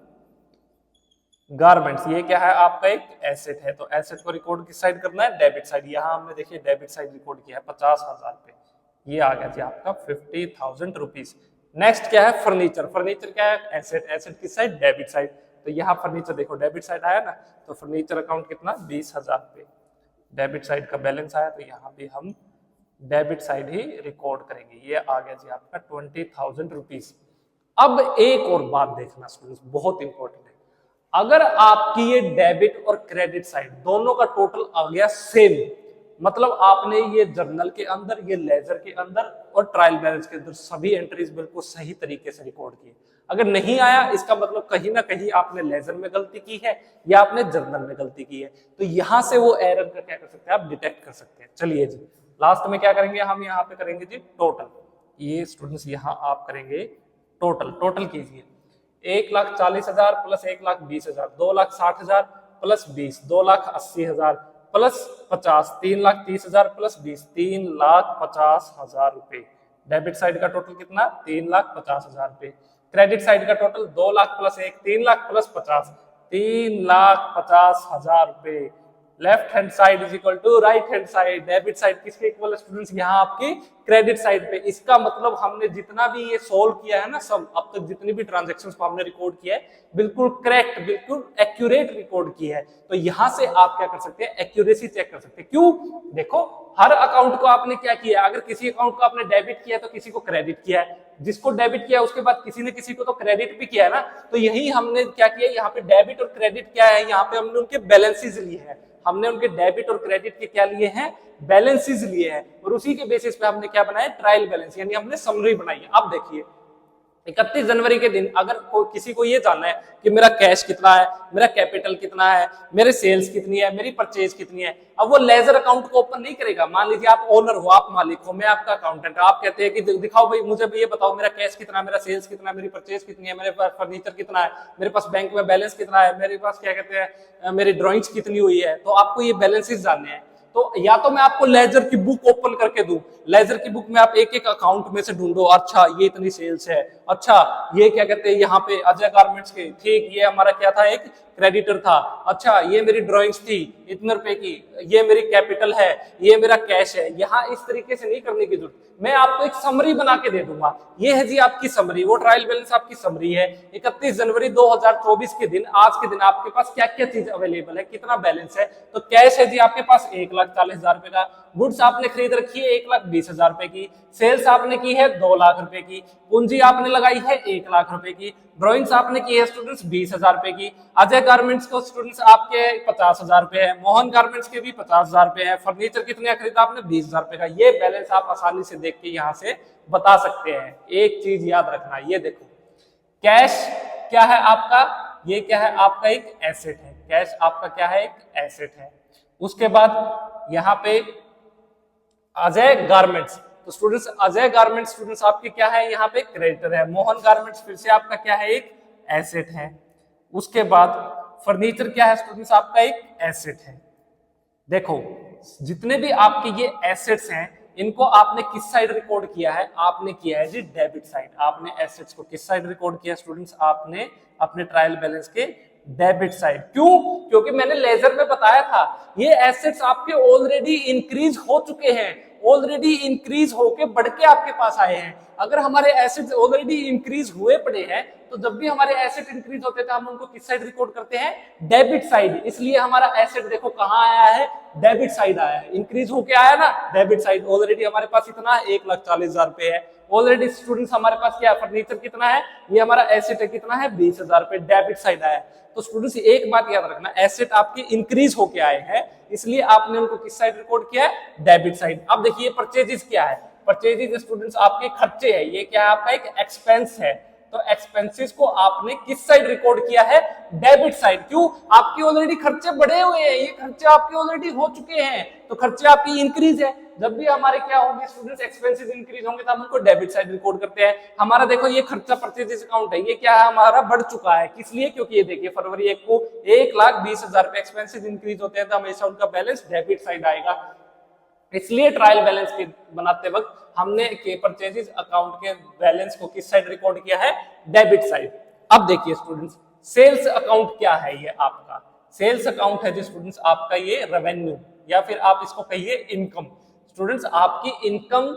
गारमेंट्स। ये क्या है, आपका एक एसेट है, तो एसेट को रिकॉर्ड किस साइड करना है, डेबिट साइड। यहाँ हमने देखिए डेबिट साइड रिकॉर्ड किया है 50,000 पे, ये आ गया जी आपका 50,000 रुपीज। नेक्स्ट क्या है, फर्नीचर। फर्नीचर क्या है, एसेट। एसेट किस साइड, डेबिट साइड। तो यहाँ फर्नीचर देखो डेबिट साइड आया ना, तो फर्नीचर अकाउंट कितना, 20,000 पे, डेबिट साइड का बैलेंस आया, तो यहाँ भी हम डेबिट साइड ही रिकॉर्ड करेंगे। ये आ गया जी आपका 20,000 रुपीज। अब एक और बात देखना स्टूडेंट्स, बहुत इंपॉर्टेंट है। अगर आपकी ये डेबिट और क्रेडिट साइड दोनों का टोटल आ गया सेम, मतलब आपने ये जर्नल के अंदर, ये लेजर के अंदर और ट्रायल बैलेंस के अंदर सभी एंट्रीज बिल्कुल सही तरीके से रिकॉर्ड की। अगर नहीं आया, इसका मतलब कहीं ना कहीं आपने लेजर में गलती की है या आपने जर्नल में गलती की है। तो यहां से वो एरर का क्या कर सकते हैं, आप डिटेक्ट कर सकते हैं। चलिए जी लास्ट में क्या करेंगे, हम यहाँ पे करेंगे जी टोटल। ये स्टूडेंट्स यहाँ आप करेंगे टोटल। टोटल कीजिए 1,40,000 प्लस 1,20,000, 2,60,000 प्लस 20, 2,80,000 प्लस 50, 3,30,000 प्लस 20, 3,50,000 रुपए। डेबिट साइड का टोटल कितना? 3,50,000 रुपए। क्रेडिट साइड का total 2 lakh plus 1, 3 lakh plus 50, 3,50,000 रुपए। Left hand side is equal to right hand side. Debit side किसके इक्वल है स्टूडेंट्स? यहाँ आपकी क्रेडिट साइड पे। इसका मतलब हमने जितना भी ये सोल्व किया है ना, सब अब तक जितनी भी ट्रांजैक्शंस को हमने रिकॉर्ड किया है, बिल्कुल करेक्ट, बिल्कुल एक्यूरेट रिकॉर्ड की है। तो यहां से आप क्या कर सकते हैं? एक्यूरेसी चेक कर सकते हैं। क्यों? देखो, हर अकाउंट को आपने क्या किया, अगर किसी अकाउंट को आपने डेबिट किया है तो किसी को क्रेडिट किया है, जिसको डेबिट किया उसके बाद किसी ने किसी को तो क्रेडिट भी किया है ना। तो यही हमने क्या किया, यहाँ पे डेबिट और क्रेडिट क्या है, यहाँ पे हमने उनके बैलेंसेस लिए हैं। हमने उनके डेबिट और क्रेडिट के क्या लिए हैं? बैलेंसेस लिए हैं। और उसी के बेसिस पे हमने क्या बनाया? ट्रायल बैलेंस, यानी हमने समरी बनाई है। अब देखिए 31 जनवरी के दिन अगर किसी को ये जानना है कि मेरा कैश कितना है, मेरा कैपिटल कितना है, मेरे सेल्स कितनी है, मेरी परचेज कितनी है, अब वो लेजर अकाउंट को ओपन नहीं करेगा। मान लीजिए आप ओनर हो, आप मालिक हो, मैं आपका अकाउंटेंट, आप कहते हैं कि दिखाओ भाई मुझे ये बताओ मेरा कैश कितना, मेरा सेल्स कितना, मेरी परचेज कितनी है, मेरे पास फर्नीचर कितना है, मेरे पास बैंक में बैलेंस कितना है, मेरे पास क्या कहते हैं मेरी ड्रॉइंग्स कितनी हुई है। तो आपको ये बैलेंसेस जानने हैं। तो या तो मैं आपको लेजर की बुक ओपन करके दूं, लेजर की बुक में आप एक एक अकाउंट में से ढूंढो, अच्छा ये इतनी सेल्स है, अच्छा ये क्या कहते हैं यहाँ पे अजय गारमेंट्स के, ठीक ये हमारा क्या था, एक क्रेडिटर था, अच्छा ये मेरी ड्राइंग्स थी इतने रुपए की, ये मेरी कैपिटल है, ये मेरा कैश है। यहाँ इस तरीके से नहीं करने की जरूरत, मैं आपको एक समरी बना के दे दूंगा। ये है जी आपकी समरी, वो ट्रायल बैलेंस आपकी समरी है। 31 जनवरी 2024 के दिन, आज के दिन आपके पास क्या क्या चीज अवेलेबल है, कितना बैलेंस है। तो कैश है जी आपके पास 1,40,000 रुपए का, गुड्स आपने खरीद रखी है 1,20,000 रुपए की, सेल्स आपने की है 2 लाख रुपए की, पूंजी आपने लगाई है 1 लाख रुपए की, ड्राइंग्स आपने की है स्टूडेंट्स 20,000 रुपए की, अजय गारमेंट्स को स्टूडेंट्स आपके 50,000 रुपए है, मोहन गारमेंट्स के भी 50,000 रुपए है, फर्नीचर कितने खरीदा आपने 20,000 रुपए का। ये बैलेंस आप आसानी से देख के यहाँ से बता सकते हैं। एक चीज याद रखना, ये देखो कैश क्या है आपका, ये क्या है आपका एक एसेट है, कैश आपका क्या है, एक एसेट है। उसके बाद यहाँ पे अजय गारमेंट्स, तो स्टूडेंट्स अजय गारमेंट्स स्टूडेंट्स आपके क्या है, यहाँ पे क्रेडिटर है। मोहन गारमेंट्स फिर से आपका क्या है, एक एसेट है। उसके बाद फर्नीचर क्या है स्टूडेंट्स, आपका एक एसेट है। देखो जितने भी आपके ये एसेट्स हैं, इनको आपने किस साइड रिकॉर्ड किया है, आपने किया है जी डेबिट साइड। आपने एसेट्स को किस साइड रिकॉर्ड किया स्टूडेंट्स, आपने अपने ट्रायल बैलेंस के डेबिट साइड। क्यों? क्योंकि मैंने लेजर में बताया था ये एसेट्स आपके ऑलरेडी इंक्रीज हो चुके हैं, ऑलरेडी इंक्रीज होके बढ़ के आपके पास आए हैं। अगर हमारे एसेट्स ऑलरेडी इंक्रीज हुए पड़े हैं, तो जब भी हमारे एसेट इंक्रीज होते हैं तो हम उनको किस साइड रिकॉर्ड करते हैं, डेबिट साइड। इसलिए हमारा एसेट देखो कहां आया है, डेबिट साइड आया है, इंक्रीज होके आया ना डेबिट साइड। ऑलरेडी हमारे पास इतना 1,40,000 रुपए है। ऑलरेडी स्टूडेंट्स हमारे पास क्या है, फर्नीचर कितना है, ये हमारा एसेट है, कितना है 20,000 रुपए, डेबिट साइड आया। तो स्टूडेंट्स एक बात याद रखना, एसेट आपके इंक्रीज होके आए हैं, इसलिए आपने उनको किस साइड रिकॉर्ड किया है, डेबिट साइड। अब देखिए परचेजेस क्या है, परचेजेस स्टूडेंट्स आपके खर्चे है, ये क्या है आपका एक एक्सपेंस है। तो एक्सपेंसेस को आपने किस साइड रिकॉर्ड किया है, डेबिट साइड। क्यों? आपके ऑलरेडी खर्चे बढ़े हुए हैं, ये खर्चे आपके ऑलरेडी हो चुके हैं, तो खर्चे आपकी इंक्रीज है। जब भी हमारे क्या होंगे स्टूडेंट्स, एक्सपेंसेस इंक्रीज होंगे तो हम उनको डेबिट साइड रिकॉर्ड करते हैं। हमारा देखो ये खर्चा परचेजेस अकाउंट है, ये क्या है हमारा बढ़ चुका है, किस लिए? क्योंकि ये देखिए फरवरी 1 को 1,20,000 रुपए एक्सपेंसेस इंक्रीज होते हैं, तो हमेशा उनका बैलेंस डेबिट साइड आएगा। इसलिए ट्रायल बैलेंस के बनाते वक्त हमने के परचेजेस अकाउंट के बैलेंस को किस साइड रिकॉर्ड किया है, डेबिट साइड। अब देखिए स्टूडेंट्स सेल्स अकाउंट क्या है, ये आपका सेल्स अकाउंट है जी स्टूडेंट्स, आपका ये रेवेन्यू या फिर आप इसको कहिए इनकम। स्टूडेंट्स आपकी इनकम,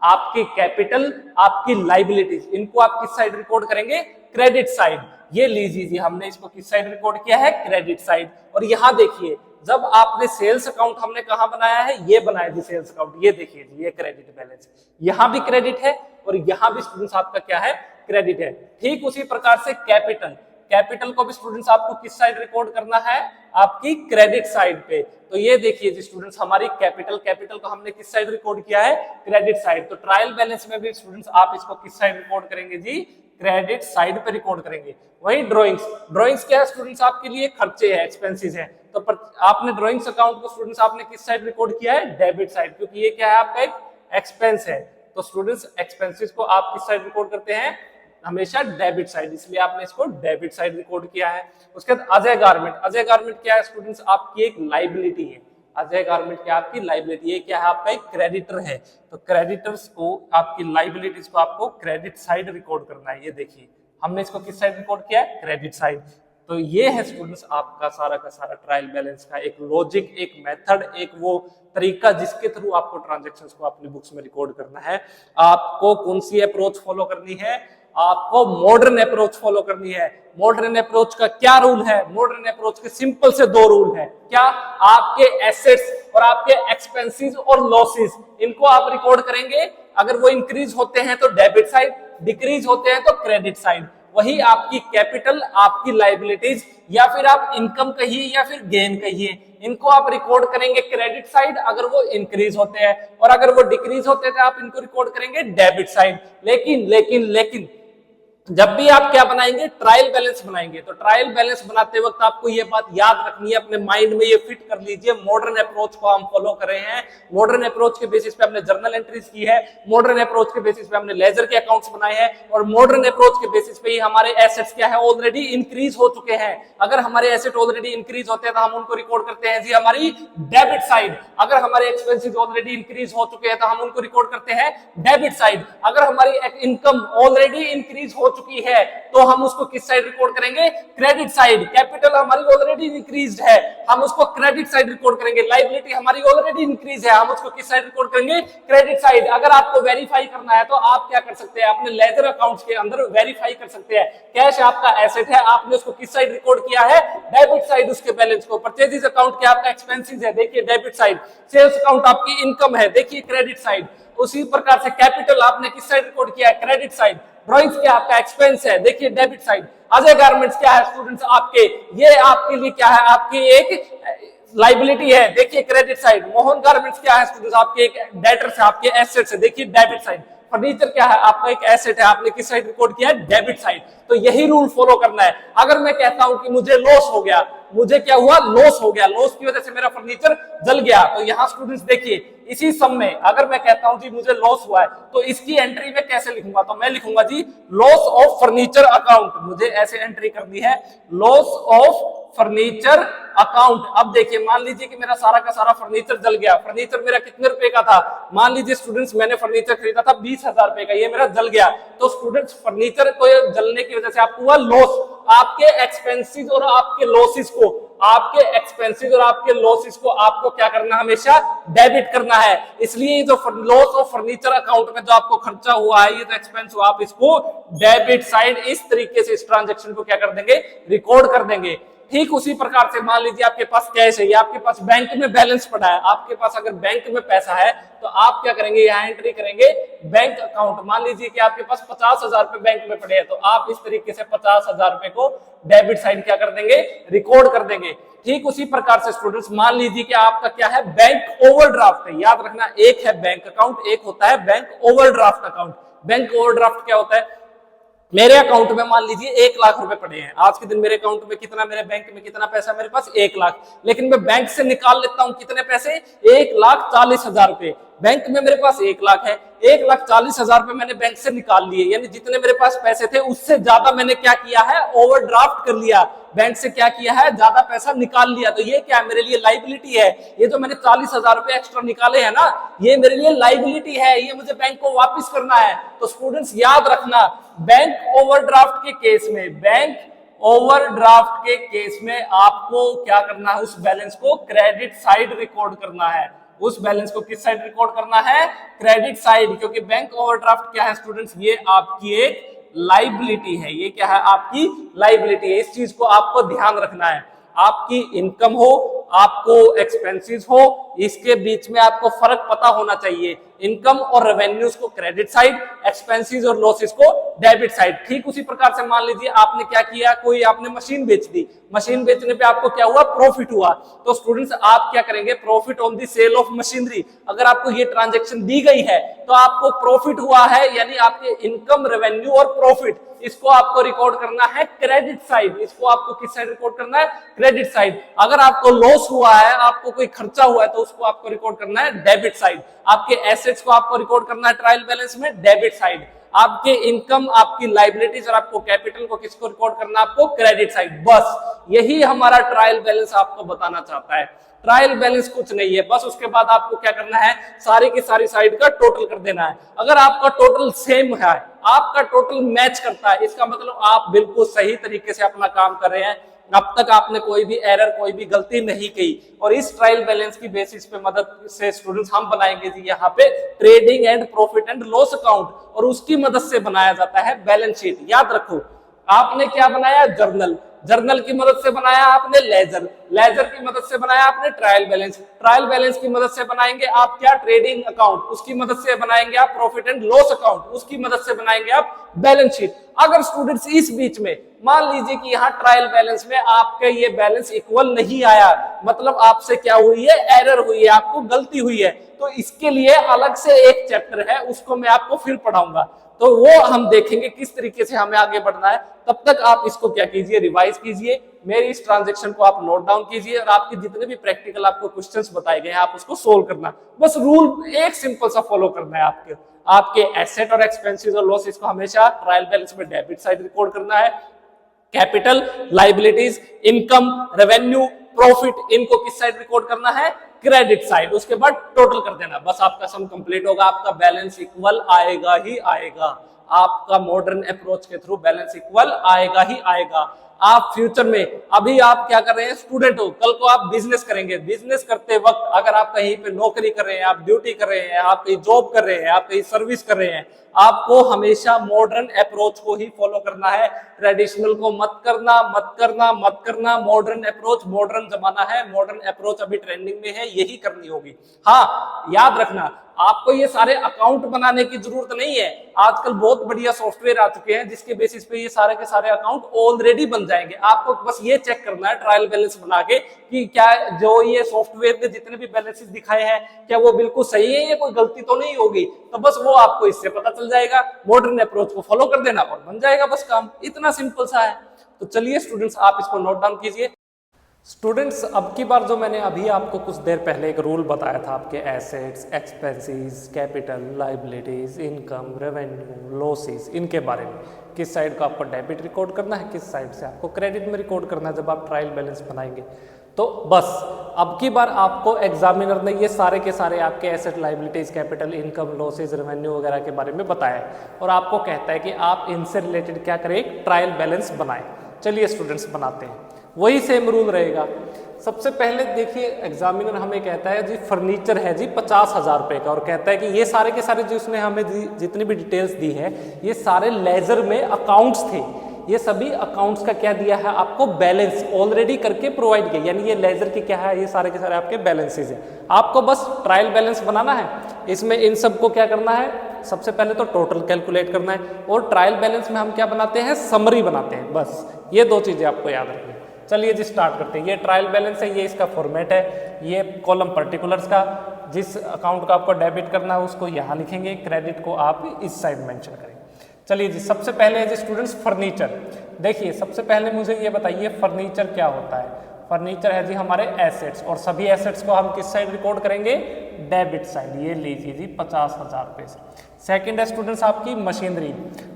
आपकी कैपिटल, आपकी लाइबिलिटीज, इनको आप किस साइड रिकॉर्ड करेंगे, क्रेडिट साइड। ये लीजिए हमने इसको किस साइड रिकॉर्ड किया है, क्रेडिट साइड। और यहाँ देखिए जब आपने सेल्स अकाउंट हमने कहा बनाया है, ये बनाया जी सेल्स अकाउंट, ये देखिए जी ये क्रेडिट बैलेंस, यहाँ भी क्रेडिट है और यहाँ भी स्टूडेंट्स आपका क्या है, क्रेडिट है। ठीक उसी प्रकार से कैपिटल, कैपिटल को भी स्टूडेंट्स आपको किस साइड रिकॉर्ड करना है, आपकी क्रेडिट साइड पे। तो ये देखिए जी स्टूडेंट्स हमारी कैपिटल, कैपिटल को हमने किस साइड रिकॉर्ड किया है, क्रेडिट साइड। तो ट्रायल बैलेंस में भी स्टूडेंट्स आप इसको किस साइड रिकॉर्ड करेंगे जी, क्रेडिट साइड पे रिकॉर्ड करेंगे। वही ड्राइंग्स, ड्राइंग्स क्या है स्टूडेंट्स आपके लिए खर्चे है, एक्सपेंसेस है। तो आपने ड्राइंग्स अकाउंट को स्टूडेंट्स आपने किस साइड रिकॉर्ड किया है, डेबिट साइड, क्योंकि ये क्या है आपका एक एक्सपेंस है। तो स्टूडेंट्स एक्सपेंसेस को आप किस साइड रिकॉर्ड करते हैं, हमेशा डेबिट साइड, इसलिए आपने इसको डेबिट साइड रिकॉर्ड किया है। उसके बाद अजय गारमेंट, अजय गारमेंट क्या है स्टूडेंट्स, आपकी एक लाइबिलिटी है। अजय गारमेंट क्या आपकी लाइबिलिटी, ये क्या है आपका एक क्रेडिटर है, तो क्रेडिटर्स को आपकी लाइबिलिटीज को आपको क्रेडिट साइड रिकॉर्ड करना है। ये देखिए हमने इसको किस साइड रिकॉर्ड किया है, क्रेडिट साइड। तो ये है स्टूडेंट्स आपका सारा का सारा ट्रायल बैलेंस का एक लॉजिक, एक मेथड, एक वो तरीका जिसके थ्रू आपको ट्रांजैक्शंस को अपनी बुक्स में रिकॉर्ड करना है। आपको कौन सी अप्रोच फॉलो करनी है, आपको मॉडर्न अप्रोच फॉलो करनी है। मॉडर्न अप्रोच का क्या रूल है, मॉडर्न अप्रोच के सिंपल से 2 रूल है। क्या, आपके एसेट्स और आपके एक्सपेंसेस और लॉसेस इनको आप रिकॉर्ड करेंगे, अगर वो इंक्रीज होते हैं तो डेबिट साइड, डिक्रीज होते हैं तो क्रेडिट साइड। वही आपकी कैपिटल, आपकी लाइबिलिटीज, या फिर आप इनकम कहिए या फिर गेन कहिए, इनको आप रिकॉर्ड करेंगे क्रेडिट साइड अगर वो इंक्रीज होते हैं, और अगर वो डिक्रीज होते हैं तो आप इनको रिकॉर्ड करेंगे डेबिट साइड। लेकिन जब भी आप क्या बनाएंगे, ट्रायल बैलेंस बनाएंगे, तो ट्रायल बैलेंस बनाते वक्त आपको ये बात याद रखनी है, अपने माइंड में ये फिट कर लीजिए, मॉडर्न अप्रोच को हम फॉलो कर रहे हैं। मॉडर्न अप्रोच के बेसिस पे हमने जर्नल एंट्रीज की है, मॉडर्न अप्रोच के बेसिस पे हमने लेजर के अकाउंट्स बनाए हैं, और मॉडर्न अप्रोच के बेसिस पे ही हमारे एसेट्स क्या है, ऑलरेडी इंक्रीज हो चुके हैं। अगर हमारे एसेट ऑलरेडी इंक्रीज होते हैं तो हम उनको रिकॉर्ड करते हैं जी हमारी डेबिट साइड। अगर हमारे एक्सपेंसेस ऑलरेडी इंक्रीज हो चुके हैं तो हम उनको रिकॉर्ड करते हैं डेबिट साइड। अगर हमारी इनकम ऑलरेडी इंक्रीज हो चुकी है तो हम उसको किस साइड रिकॉर्ड करेंगे, क्रेडिट साइड। कैपिटल हमारी ऑलरेडी इंक्रीज्ड है, हम उसको क्रेडिट साइड रिकॉर्ड करेंगे। लायबिलिटी हमारी ऑलरेडी इंक्रीज है, हम उसको किस साइड रिकॉर्ड करेंगे, क्रेडिट साइड। अगर आपको वेरीफाई करना है तो आप क्या कर सकते हैं, अपने लेजर अकाउंट्स के अंदर वेरीफाई कर सकते हैं। कैश आपका एसेट है, आपने उसको किस साइड रिकॉर्ड किया है, डेबिट साइड उसके बैलेंस को। परचेजेस अकाउंट क्या आपका एक्सपेंसेस है, देखिए डेबिट साइड। सेल्स अकाउंट आपकी इनकम है, देखिए क्रेडिट साइड। उसी प्रकार से कैपिटल आपने किस साइड रिकॉर्ड किया है, क्रेडिट साइड। ड्राइंग्स क्या आपका एक्सपेंस है, देखिए डेबिट साइड। अजय गारमेंट्स क्या है स्टूडेंट्स आपके, ये आपके लिए क्या है, आपकी एक लाइबिलिटी है, देखिए क्रेडिट साइड। मोहन गारमेंट्स क्या है स्टूडेंट्स, आपके एक डेटर्स है, आपके एसेट्स है, देखिए डेबिट साइड। फर्नीचर क्या है, आपका एक एसेट है, आपने किस साइड रिकॉर्ड किया है, डेबिट साइड। तो यही रूल फॉलो करना है। अगर मैं कहता हूं कि मुझे लॉस हो गया, मुझे क्या हुआ, लॉस हो गया, लॉस की वजह से मेरा फर्नीचर जल गया, तो यहां स्टूडेंट्स देखिए इसी सम में अगर मैं कहता हूं जी मुझे लॉस हुआ है तो इसकी एंट्री में कैसे लिखूंगा, तो मैं लिखूंगा जी लॉस ऑफ फर्नीचर अकाउंट। मुझे ऐसे एंट्री करनी है, लॉस ऑफ फर्नीचर अकाउंट। अब देखिए मान लीजिए कि मेरा सारा का सारा फर्नीचर जल गया। फर्नीचर मेरा कितने रुपए का था, मान लीजिए स्टूडेंट्स मैंने फर्नीचर खरीदा था 20,000 रुपए का, ये मेरा जल गया। तो स्टूडेंट्स फर्नीचर को जलने की वजह से आपको हुआ लॉस। आपके एक्सपेंसेस और आपके लॉसेस को, आपके एक्सपेंसेस और आपके लॉसेस को आपको क्या करना, हमेशा डेबिट करना है। इसलिए जो लॉस ऑफ फर्नीचर अकाउंट में जो आपको खर्चा हुआ है, ये जो एक्सपेंस हुआ, आप इसको डेबिट साइड इस तरीके से इस ट्रांजैक्शन को क्या कर देंगे, रिकॉर्ड कर देंगे। ठीक उसी प्रकार से मान लीजिए आपके पास कैश है या आपके पास बैंक में बैलेंस पड़ा है। आपके पास अगर बैंक में पैसा है तो आप क्या करेंगे, यहाँ एंट्री करेंगे बैंक अकाउंट। मान लीजिए कि आपके पास 50,000 रुपए बैंक में पड़े हैं, तो आप इस तरीके से 50,000 रुपए को डेबिट साइड क्या कर देंगे, रिकॉर्ड कर देंगे। ठीक उसी प्रकार से स्टूडेंट्स मान लीजिए कि आपका क्या है, बैंक ओवरड्राफ्ट है। याद रखना, एक है बैंक अकाउंट, एक होता है bank overdraft account. Bank overdraft क्या होता है, मेरे अकाउंट में मान लीजिए 1 लाख रुपए पड़े हैं। आज के दिन मेरे अकाउंट में कितना, मेरे बैंक में कितना पैसा, मेरे पास 1 लाख। लेकिन मैं बैंक से निकाल लेता हूं कितने पैसे, 1,40,000 रुपए। बैंक में मेरे पास 1 लाख है, 1,40,000 रुपए मैंने बैंक से निकाल लिए, यानी जितने मेरे पास पैसे थे उससे ज्यादा मैंने क्या किया है, ओवरड्राफ्ट कर लिया। बैंक से क्या किया है, ज्यादा पैसा निकाल लिया। तो ये क्या मेरे लिए लाइबिलिटी है। ये जो मैंने 40,000 रुपए एक्स्ट्रा निकाले हैं ना, ये मेरे लिए लाइबिलिटी है, ये मुझे बैंक को वापस करना है। तो स्टूडेंट्स याद रखना, बैंक ओवरड्राफ्ट के केस में, बैंक ओवरड्राफ्ट के केस में आपको क्या करना है, उस बैलेंस को क्रेडिट साइड रिकॉर्ड करना है। उस बैलेंस को किस साइड रिकॉर्ड करना है, क्रेडिट साइड। क्योंकि बैंक ओवरड्राफ्ट क्या है स्टूडेंट्स, ये आपकी एक लाइबिलिटी है। ये क्या है, आपकी लाइबिलिटी है। इस चीज को आपको ध्यान रखना है। आपकी इनकम हो, आपको एक्सपेंसेस हो, इसके बीच में आपको फर्क पता होना चाहिए। इनकम और रेवेन्यूज को क्रेडिट साइड, एक्सपेंसेस और लॉसेस को डेबिट साइड। ठीक उसी प्रकार से मान लीजिए आपने क्या किया, कोई आपने मशीन बेच दी, मशीन बेचने पे आपको क्या हुआ, प्रॉफिट हुआ। तो स्टूडेंट्स आप क्या करेंगे, profit on the sale of machinery. अगर आपको ये ट्रांजैक्शन दी गई है तो आपको प्रॉफिट हुआ है, यानी आपके इनकम, रेवेन्यू और प्रॉफिट, इसको आपको रिकॉर्ड करना है क्रेडिट साइड। इसको आपको किस साइड रिकॉर्ड करना है, क्रेडिट साइड। अगर आपको लॉस हुआ है, आपको कोई खर्चा हुआ है, तो उसको आपको रिकॉर्ड करना है डेबिट साइड। आपके एसेट्स को आपको रिकॉर्ड करना है ट्रायल बैलेंस में, डेबिट साइड। आपके इनकम, आपकी लाइबिलिटीज और आपको कैपिटल को किसको रिकॉर्ड करना है? आपको क्रेडिट साइड। बस यही हमारा ट्रायल बैलेंस आपको बताना चाहता है। ट्रायल बैलेंस कुछ नहीं है, बस उसके बाद आपको क्या करना है? सारी की सारी साइड का टोटल कर देना है। अगर आपका टोटल सेम है, आपका टोटल मैच करता है, इसका मतलब आप बिल्कुल सही तरीके से अपना काम कर रहे हैं। अब तक आपने कोई भी एरर, कोई भी गलती नहीं की। और इस ट्रायल बैलेंस की बेसिस पे मदद से स्टूडेंट्स हम बनाएंगे जी यहाँ पे trading and profit and loss account, और उसकी मदद से बनाया जाता है बैलेंस शीट। याद रखो, आपने क्या बनाया? जर्नल। जर्नल की मदद से बनाया आपने लेजर। लेजर की मदद से बनाया आपने ट्रायल बैलेंस। ट्रायल बैलेंस की मदद से बनाएंगे आप क्या? Trading account. उसकी मदद से बनाएंगे आप प्रॉफिट एंड लॉस अकाउंट। उसकी मदद से बनाएंगे आप बैलेंस शीट। अगर स्टूडेंट्स इस बीच में मान लीजिए कि यहाँ ट्रायल बैलेंस में आपके ये बैलेंस इक्वल नहीं आया, मतलब आपसे क्या हुई है? एरर हुई है, आपको गलती हुई है, तो इसके लिए अलग से एक चैप्टर है, उसको मैं आपको फिर पढ़ाऊंगा। तो वो हम देखेंगे किस तरीके से हमें आगे बढ़ना है। तब तक आप इसको क्या कीजिए? रिवाइज कीजिए, मेरी इस ट्रांजैक्शन को आप नोट डाउन कीजिए, और आपके जितने भी प्रैक्टिकल आपको क्वेश्चंस बताए गए हैं आप उसको सोल्व करना। बस रूल एक सिंपल सा फॉलो करना है। आपके एसेट और एक्सपेंसेस और लॉसेस को हमेशा ट्रायल बैलेंस में डेबिट साइड रिकॉर्ड करना है। Capital, liabilities, income, revenue, profit, इनको किस साइड रिकॉर्ड करना है? Credit side. उसके बाद टोटल कर देना, बस आपका सम कंप्लीट होगा, आपका बैलेंस इक्वल आएगा ही आएगा। आपका मॉडर्न अप्रोच के थ्रू बैलेंस इक्वल आएगा ही आएगा। आप फ्यूचर में, अभी आप क्या कर रहे हैं? स्टूडेंट हो, कल को आप बिजनेस करेंगे। बिजनेस करते वक्त अगर आप कहीं पे नौकरी कर रहे हैं, आप ड्यूटी कर रहे हैं, आप कहीं जॉब कर रहे हैं, आप कहीं सर्विस कर रहे हैं, आपको हमेशा मॉडर्न अप्रोच को ही फॉलो करना है। ट्रेडिशनल को मत करना, मत करना, मत करना। मॉडर्न अप्रोच, मॉडर्न जमाना है, मॉडर्न अप्रोच अभी ट्रेंडिंग में है, यही करनी होगी। हाँ, याद रखना, आपको ये सारे अकाउंट बनाने की जरूरत नहीं है। आजकल बहुत बढ़िया सॉफ्टवेयर आ चुके हैं जिसके बेसिस पे ये सारे के सारे अकाउंट ऑलरेडी बन जाएंगे। आपको बस ये चेक करना है ट्रायल बैलेंस बना के कि क्या जो ये सॉफ्टवेयर में जितने भी बैलेंसेस दिखाए हैं क्या वो बिल्कुल सही है, या कोई गलती तो नहीं होगी। तो बस वो आपको इससे पता चल जाएगा। मॉडर्न अप्रोच को फॉलो कर देना और बन जाएगा बस काम। इतना सिंपल सा है। तो चलिए स्टूडेंट्स, आप इसको नोट डाउन कीजिए। स्टूडेंट्स, अब की बार जो मैंने अभी आपको कुछ देर पहले एक रूल बताया था, आपके assets, expenses, capital, liabilities, income, revenue, losses, इनके बारे में किस साइड को आपको डेबिट रिकॉर्ड करना है, किस साइड से आपको क्रेडिट में रिकॉर्ड करना है जब आप ट्रायल बैलेंस बनाएंगे। तो बस अब की बार आपको एग्जामिनर ने ये सारे के सारे आपके asset, liabilities, capital, income, losses, revenue वगैरह के बारे में बताया और आपको कहता है कि आप इनसे रिलेटेड क्या करें? ट्रायल बैलेंस बनाएं। चलिए स्टूडेंट्स, बनाते हैं। वही सेम रूल रहेगा। सबसे पहले देखिए, एग्जामिनर हमें कहता है जी फर्नीचर है जी 50,000 रुपए का, और कहता है कि ये सारे के सारे जो उसने हमें जितनी भी डिटेल्स दी है ये सारे लेजर में अकाउंट्स थे। ये सभी अकाउंट्स का क्या दिया है आपको? बैलेंस ऑलरेडी करके प्रोवाइड किया, यानी ये लेजर की क्या है? ये सारे के सारे आपके बैलेंसेस हैं। आपको बस ट्रायल बैलेंस बनाना है। इसमें इन सबको क्या करना है? सबसे पहले तो टोटल कैलकुलेट करना है, और ट्रायल बैलेंस में हम क्या बनाते हैं? समरी बनाते हैं। बस ये दो चीजें आपको याद रखनी है। चलिए जी, स्टार्ट करते हैं। ये ट्रायल बैलेंस है, ये इसका फॉर्मेट है। ये कॉलम पर्टिकुलर्स का, जिस अकाउंट को आपको डेबिट करना है उसको यहाँ लिखेंगे, क्रेडिट को आप इस साइड मेंशन करेंगे। चलिए जी, सबसे पहले है जी स्टूडेंट्स फर्नीचर। देखिए, सबसे पहले मुझे ये बताइए फर्नीचर क्या होता है? फर्नीचर है जी हमारे एसेट्स, और सभी एसेट्स को हम किस साइड रिकॉर्ड करेंगे? Debit side. ये लीजिए जी 50,000 रुपये से। सेकेंड है स्टूडेंट्स आपकी मशीनरी।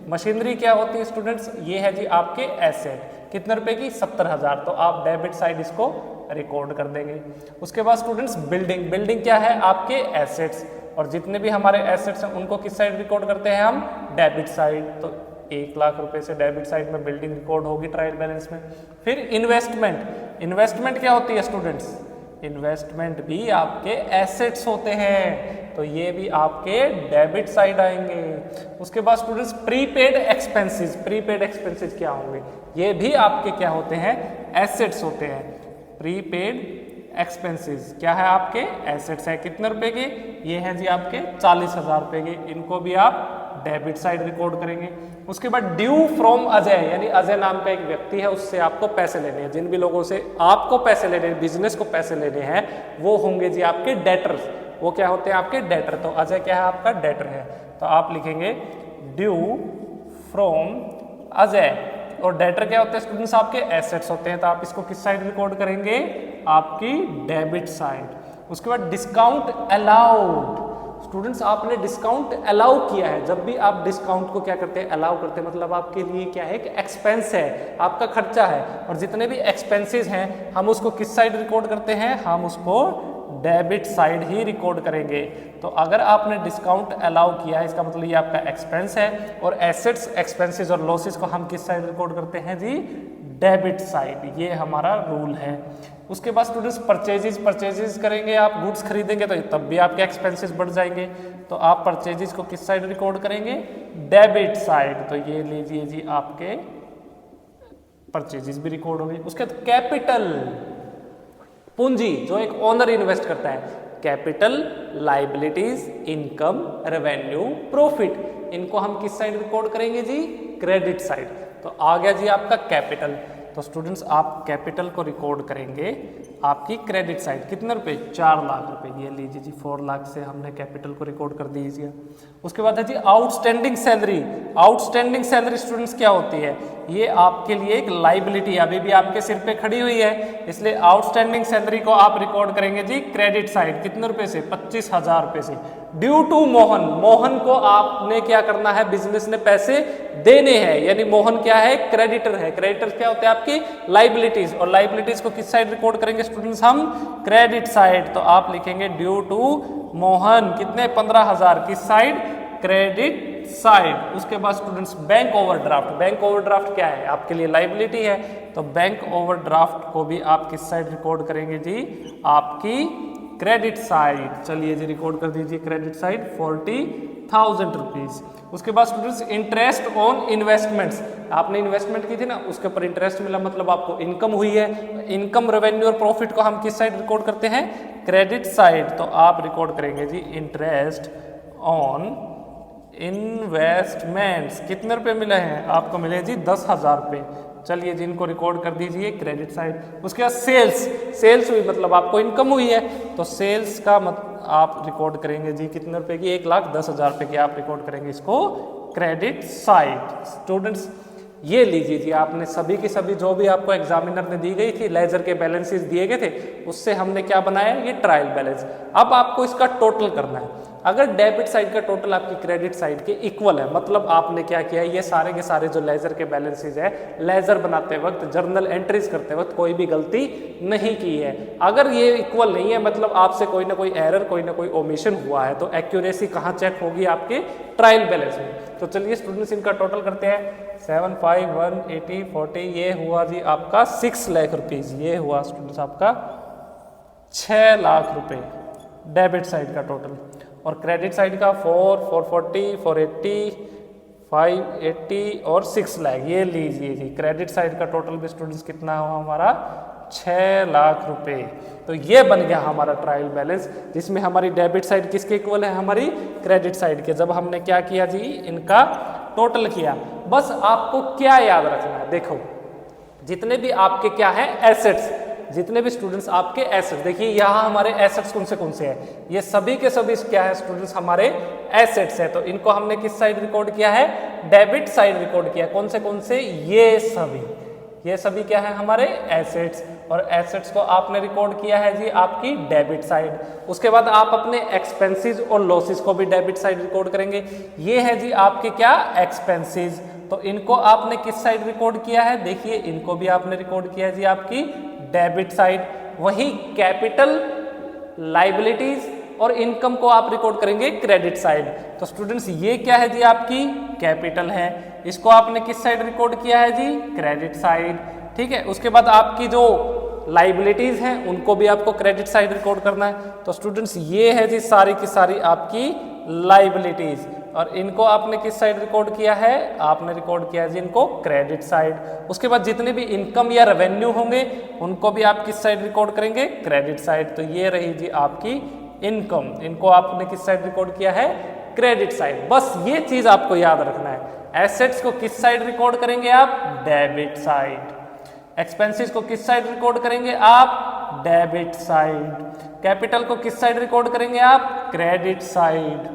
मशीनरी क्या होती है स्टूडेंट्स? ये है जी आपके एसेट। कितने रुपए की? 70,000। तो आप डेबिट साइड इसको रिकॉर्ड कर देंगे। उसके बाद स्टूडेंट्स बिल्डिंग। बिल्डिंग क्या है? आपके एसेट्स, और जितने भी हमारे एसेट्स हैं उनको किस साइड रिकॉर्ड करते हैं हम? Debit side. तो 1 लाख रुपए से डेबिट साइड में बिल्डिंग रिकॉर्ड होगी ट्रायल बैलेंस में। फिर इन्वेस्टमेंट। इन्वेस्टमेंट क्या होती है स्टूडेंट्स? इन्वेस्टमेंट भी आपके एसेट्स होते हैं, तो ये भी आपके डेबिट साइड आएंगे। उसके बाद students prepaid expenses. Prepaid expenses क्या होंगे? ये भी आपके क्या होते हैं? एसेट्स होते हैं। प्रीपेड एक्सपेंसेस क्या है? आपके एसेट्स है। कितने रुपए के? ये है जी आपके 40,000 रुपए के। इनको भी आप डेबिट साइड रिकॉर्ड करेंगे। उसके बाद ड्यू फ्रॉम अजय, यानी अजय नाम का एक व्यक्ति है, उससे आपको पैसे लेने हैं। जिन भी लोगों से आपको पैसे लेने हैं, बिजनेस को पैसे लेने हैं, वो होंगे जी आपके डेटर्स। वो क्या होते हैं? आपके डेटर। तो अजय क्या है? आपका डेटर है। तो आप लिखेंगे ड्यू फ्रॉम अजय। और डेटर क्या होते हैं स्टूडेंट्स? आपके एसेट्स होते हैं। तो आप इसको किस साइड रिकॉर्ड करेंगे? आपकी डेबिट साइड। उसके बाद डिस्काउंट अलाउड। स्टूडेंट्स आपने डिस्काउंट अलाउ किया है। जब भी आप डिस्काउंट को क्या करते हैं, अलाउ करते हैं, मतलब आपके लिए क्या है कि एक्सपेंस है, आपका खर्चा है, और जितने भी एक्सपेंसेस हैं हम उसको किस साइड रिकॉर्ड करते हैं, हम उसको डेबिट साइड ही रिकॉर्ड करेंगे। तो अगर आपने डिस्काउंट अलाउ किया है इसका मतलब ये आपका एक्सपेंस है, और एसेट्स, एक्सपेंसेस और लॉसेस को हम किस साइड रिकॉर्ड करते हैं जी, डेबिट साइड। ये हमारा रूल है। उसके बाद स्टूडेंट्स परचेजेस करेंगे, आप गुड्स खरीदेंगे तो तब भी आपके एक्सपेंसेस बढ़ जाएंगे, तो आप परचेजेस को किस साइड रिकॉर्ड करेंगे, डेबिट साइड। तो ये लीजिए जी आपके परचेजेस भी रिकॉर्ड हो गए। उसके बाद कैपिटल, पूंजी जो एक ओनर इन्वेस्ट करता है, capital, liabilities, income, revenue, profit, इनको हम किस साइड रिकॉर्ड करेंगे जी, क्रेडिट साइड। तो आ गया जी आपका कैपिटल। तो स्टूडेंट्स आप कैपिटल को रिकॉर्ड करेंगे आपकी क्रेडिट साइड। कितने रुपए, 4 लाख रुपए। ये लीजिए जी 4 लाख से हमने कैपिटल को रिकॉर्ड कर दीजिए। उसके बाद है जी outstanding salary. Outstanding salary students क्या होती है, ये आपके लिए एक लाइबिलिटी अभी भी आपके सिर पे खड़ी हुई है, इसलिए आउटस्टैंडिंग सैलरी को आप रिकॉर्ड करेंगे जी क्रेडिट साइड। कितने रुपए से, 25,000 रुपए से। ड्यू टू मोहन, मोहन को आपने क्या करना है, बिजनेस ने पैसे देने हैं, यानी मोहन क्या है, क्रेडिटर है। क्रेडिटर क्या होते हैं आपकी लाइबिलिटीज, और लाइबिलिटीज को किस साइड रिकॉर्ड करेंगे स्टूडेंट्स, हम क्रेडिट साइड। तो आप लिखेंगे ड्यू टू मोहन, कितने, 15,000, किस साइड, क्रेडिट साइड। उसके बाद students bank overdraft. Bank overdraft क्या है, आपके लिए लाइबिलिटी है, तो बैंक ओवरड्राफ्ट को भी आप किस साइड रिकॉर्ड करेंगे जी, आपकी क्रेडिट साइड। चलिए जी रिकॉर्ड कर दीजिए क्रेडिट साइड, 40,000 रुपीज। उसके बाद स्टूडेंट्स इंटरेस्ट ऑन इन्वेस्टमेंट्स, आपने इन्वेस्टमेंट की थी ना, उसके ऊपर इंटरेस्ट मिला, मतलब आपको इनकम हुई है। इनकम, रेवेन्यू और प्रॉफिट को हम किस साइड रिकॉर्ड करते हैं, क्रेडिट साइड। तो आप रिकॉर्ड करेंगे जी इंटरेस्ट ऑन इन्वेस्टमेंट्स। कितने रुपए मिले हैं आपको, मिले जी 10,000 रुपये। चलिए जी इनको रिकॉर्ड कर दीजिए क्रेडिट साइड। उसके बाद सेल्स, सेल्स हुई मतलब आपको इनकम हुई है, तो सेल्स का आप रिकॉर्ड करेंगे जी कितने रुपए की, 1,10,000 रुपये की आप रिकॉर्ड करेंगे इसको क्रेडिट साइड। स्टूडेंट्स ये लीजिए जी आपने सभी की सभी जो भी आपको एग्जामिनर ने दी गई थी, लेजर के बैलेंसेस दिए गए थे, उससे हमने क्या बनाया, ये ट्रायल बैलेंस। अब आपको इसका टोटल करना है। अगर डेबिट साइड का टोटल आपकी क्रेडिट साइड के इक्वल है, मतलब आपने क्या किया, ये सारे के सारे जो लेजर के बैलेंसेस है, लेजर बनाते वक्त, जर्नल एंट्रीज करते वक्त कोई भी गलती नहीं की है। अगर ये इक्वल नहीं है, मतलब आपसे कोई ना कोई एरर, कोई ना कोई ओमिशन हुआ है, तो एक्यूरेसी कहाँ चेक होगी, आपके ट्रायल बैलेंस में। तो चलिए स्टूडेंट्स इनका टोटल करते हैं। 7, 5, 1, 80, 40, ये हुआ जी आपका 6 लाख रुपीज। ये हुआ स्टूडेंट्स आपका 6 लाख रुपए डेबिट साइड का टोटल, और क्रेडिट साइड का 4, 440, 480, 580 और 6 लाख। ये लीजिए जी क्रेडिट साइड का टोटल भी स्टूडेंट्स कितना हुआ हमारा, 6 लाख रुपए। तो ये बन गया हमारा ट्रायल बैलेंस, जिसमें हमारी डेबिट साइड किसके इक्वल है, हमारी क्रेडिट साइड के। जब हमने क्या किया जी, इनका टोटल किया। बस आपको क्या याद रखना है, देखो जितने भी आपके क्या है एसेट्स, जितने भी स्टूडेंट्स आपके एसेट्स, देखिए यहाँ हमारे एसेट्स कौन से हैं, ये सभी के सभी क्या है स्टूडेंट्स, हमारे एसेट्स है। तो इनको हमने किस साइड रिकॉर्ड किया है, डेबिट साइड रिकॉर्ड किया। कौन से, ये सभी क्या है हमारे एसेट्स, और एसेट्स को आपने रिकॉर्ड किया है जी आपकी डेबिट साइड। उसके बाद आप अपने एक्सपेंसेस और लॉसेस को भी डेबिट साइड रिकॉर्ड करेंगे। ये है जी आपके क्या एक्सपेंसेस, तो इनको आपने किस साइड रिकॉर्ड किया है, देखिए इनको भी आपने रिकॉर्ड किया है जी आपकी डेबिट साइड। वही कैपिटल, लाइबिलिटीज और इनकम को आप रिकॉर्ड करेंगे क्रेडिट साइड। तो स्टूडेंट्स ये क्या है जी आपकी कैपिटल है, इसको आपने किस साइड रिकॉर्ड किया है जी, क्रेडिट साइड। ठीक है, उसके बाद आपकी जो लाइबिलिटीज हैं उनको भी आपको क्रेडिट साइड रिकॉर्ड करना है। तो स्टूडेंट्स ये है जी सारी की सारी आपकी लाइबिलिटीज, और इनको आपने किस साइड रिकॉर्ड किया है, आपने रिकॉर्ड किया है जी इनको क्रेडिट साइड। उसके बाद जितने भी इनकम या रेवेन्यू होंगे उनको भी आप किस साइड रिकॉर्ड करेंगे, क्रेडिट साइड। तो ये रही जी आपकी इनकम, इनको आपने किस साइड रिकॉर्ड किया है, क्रेडिट साइड। बस ये चीज आपको याद रखना है। एसेट्स को किस साइड रिकॉर्ड करेंगे आप, डेबिट साइड। एक्सपेंसेस को किस साइड रिकॉर्ड करेंगे आप, डेबिट साइड। कैपिटल को किस साइड रिकॉर्ड करेंगे आप, क्रेडिट साइड।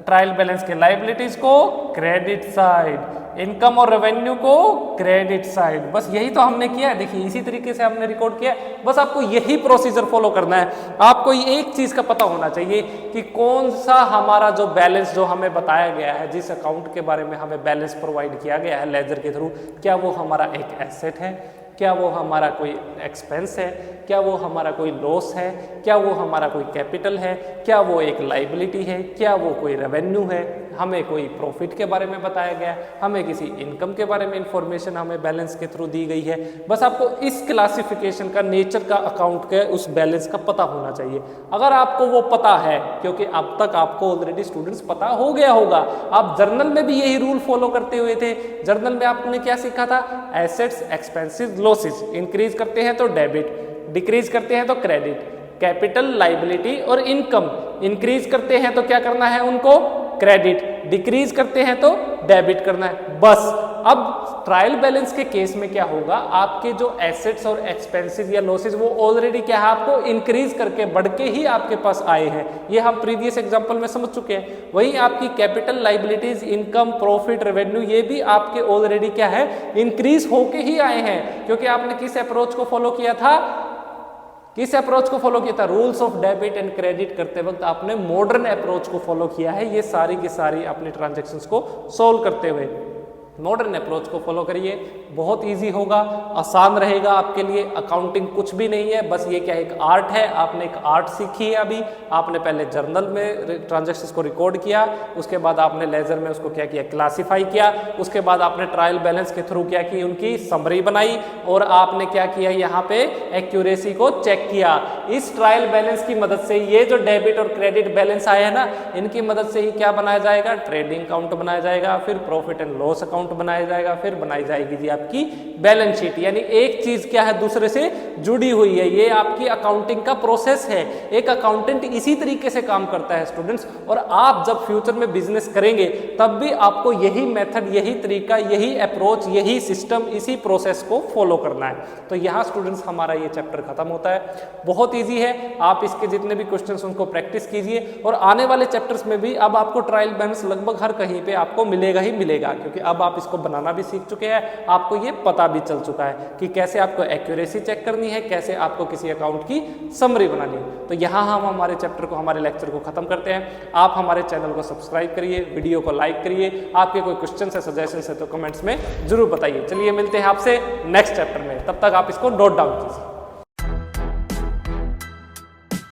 ट्रायल बैलेंस के लायबिलिटीज को क्रेडिट साइड, इनकम और रेवेन्यू को क्रेडिट साइड। बस यही तो हमने किया है, देखिए इसी तरीके से हमने रिकॉर्ड किया है। बस आपको यही प्रोसीजर फॉलो करना है। आपको एक चीज का पता होना चाहिए कि कौन सा हमारा जो बैलेंस जो हमें बताया गया है, जिस अकाउंट के बारे में हमें बैलेंस प्रोवाइड किया गया है लेजर के थ्रू, क्या वो हमारा एक एसेट है, क्या वो हमारा कोई एक्सपेंस है, क्या वो हमारा कोई लॉस है, क्या वो हमारा कोई कैपिटल है, क्या वो एक लाइबिलिटी है, क्या वो कोई रेवेन्यू है, हमें कोई प्रॉफिट के बारे में बताया गया है, हमें किसी इनकम के बारे में इंफॉर्मेशन हमें बैलेंस के थ्रू दी गई है। बस आपको इस क्लासिफिकेशन का, नेचर का अकाउंट के उस बैलेंस का पता होना चाहिए। अगर आपको वो पता है, क्योंकि अब तक आपको ऑलरेडी स्टूडेंट्स पता हो गया होगा, आप जर्नल में भी यही रूल फॉलो करते हुए थे। जर्नल में आपने क्या सीखा था? Assets, expenses, losses. इंक्रीज करते हैं तो डेबिट, डिक्रीज करते हैं तो क्रेडिट, कैपिटल, लाइबिलिटी और इनकम। इंक्रीज करते हैं तो क्या करना है उनको? क्रेडिट। डिक्रीज करते हैं तो डेबिट करना है। बस अब ट्रायल बैलेंस के केस में क्या होगा, आपके जो एसेट्स और एक्सपेंसेस या लॉसेस वो ऑलरेडी क्या है, आपको इंक्रीज करके बढ़ के ही आपके पास आए हैं। ये हम प्रीवियस एग्जांपल में समझ चुके हैं। वही आपकी capital, liabilities, income, profit, revenue, ये भी आपके ऑलरेडी क्या है, इंक्रीज होके ही आए हैं। क्योंकि आपने किस अप्रोच को फॉलो किया था? किस अप्रोच को फॉलो किया था? Rules of debit and credit करते वक्त आपने मॉडर्न अप्रोच को फॉलो किया है। ये सारी की सारी अपनी ट्रांजैक्शंस को सोल्व करते हुए मॉडर्न अप्रोच को फॉलो करिए, बहुत इजी होगा, आसान रहेगा आपके लिए। अकाउंटिंग कुछ भी नहीं है, बस ये क्या एक आर्ट है। आपने एक आर्ट सीखी है अभी। आपने पहले जर्नल में ट्रांजैक्शंस को रिकॉर्ड किया, उसके बाद आपने लेजर में उसको क्या किया, क्लासिफाई किया। उसके बाद आपने ट्रायल बैलेंस के थ्रू क्या की, उनकी समरी बनाई और आपने क्या किया, यहाँ पे एक्यूरेसी को चेक किया। इस ट्रायल बैलेंस की मदद से ये जो डेबिट और क्रेडिट बैलेंस आया है ना, इनकी मदद से ही क्या बनाया जाएगा? ट्रेडिंग अकाउंट बनाया जाएगा, फिर प्रॉफिट एंड लॉस अकाउंट बनाया जाएगा, फिर बनाई जाएगी जी आपकी बैलेंस शीट। यानी एक चीज क्या है, दूसरे से जुड़ी हुई है। ये आपकी अकाउंटिंग का प्रोसेस है। एक अकाउंटेंट इसी तरीके से काम करता है स्टूडेंट्स। और आप जब फ्यूचर में बिजनेस करेंगे तब भी आपको यही मेथड, यही तरीका, यही अप्रोच, यही सिस्टम, इसी प्रोसेस को फॉलो करना है। तो यहाँ स्टूडेंट्स हमारा ये चैप्टर खत्म होता है। बहुत ईजी है। आप इसके जितने भी क्वेश्चंस उनको प्रैक्टिस कीजिए और आने वाले चैप्टर्स में भी अब आपको ट्रायल बैलेंस लगभग हर कहीं पे आपको मिलेगा ही मिलेगा, क्योंकि अब आप इसको बनाना भी सीख चुके हैं। आपको ये पता भी चल चुका है कि कैसे आपको एक्यूरेसी चेक करनी है, कैसे आपको किसी अकाउंट की समरी बनानी है। तो यहाँ हम हमारे चैप्टर को, हमारे लेक्चर को खत्म करते हैं। आप हमारे चैनल को सब्सक्राइब करिए, वीडियो को लाइक करिए। आपके कोई क्वेश्चन है, सजेशन है तो कमेंट्स में जरूर बताइए। चलिए मिलते हैं आपसे नेक्स्ट चैप्टर में, तब तक आप इसको नोट डाउन कीजिए।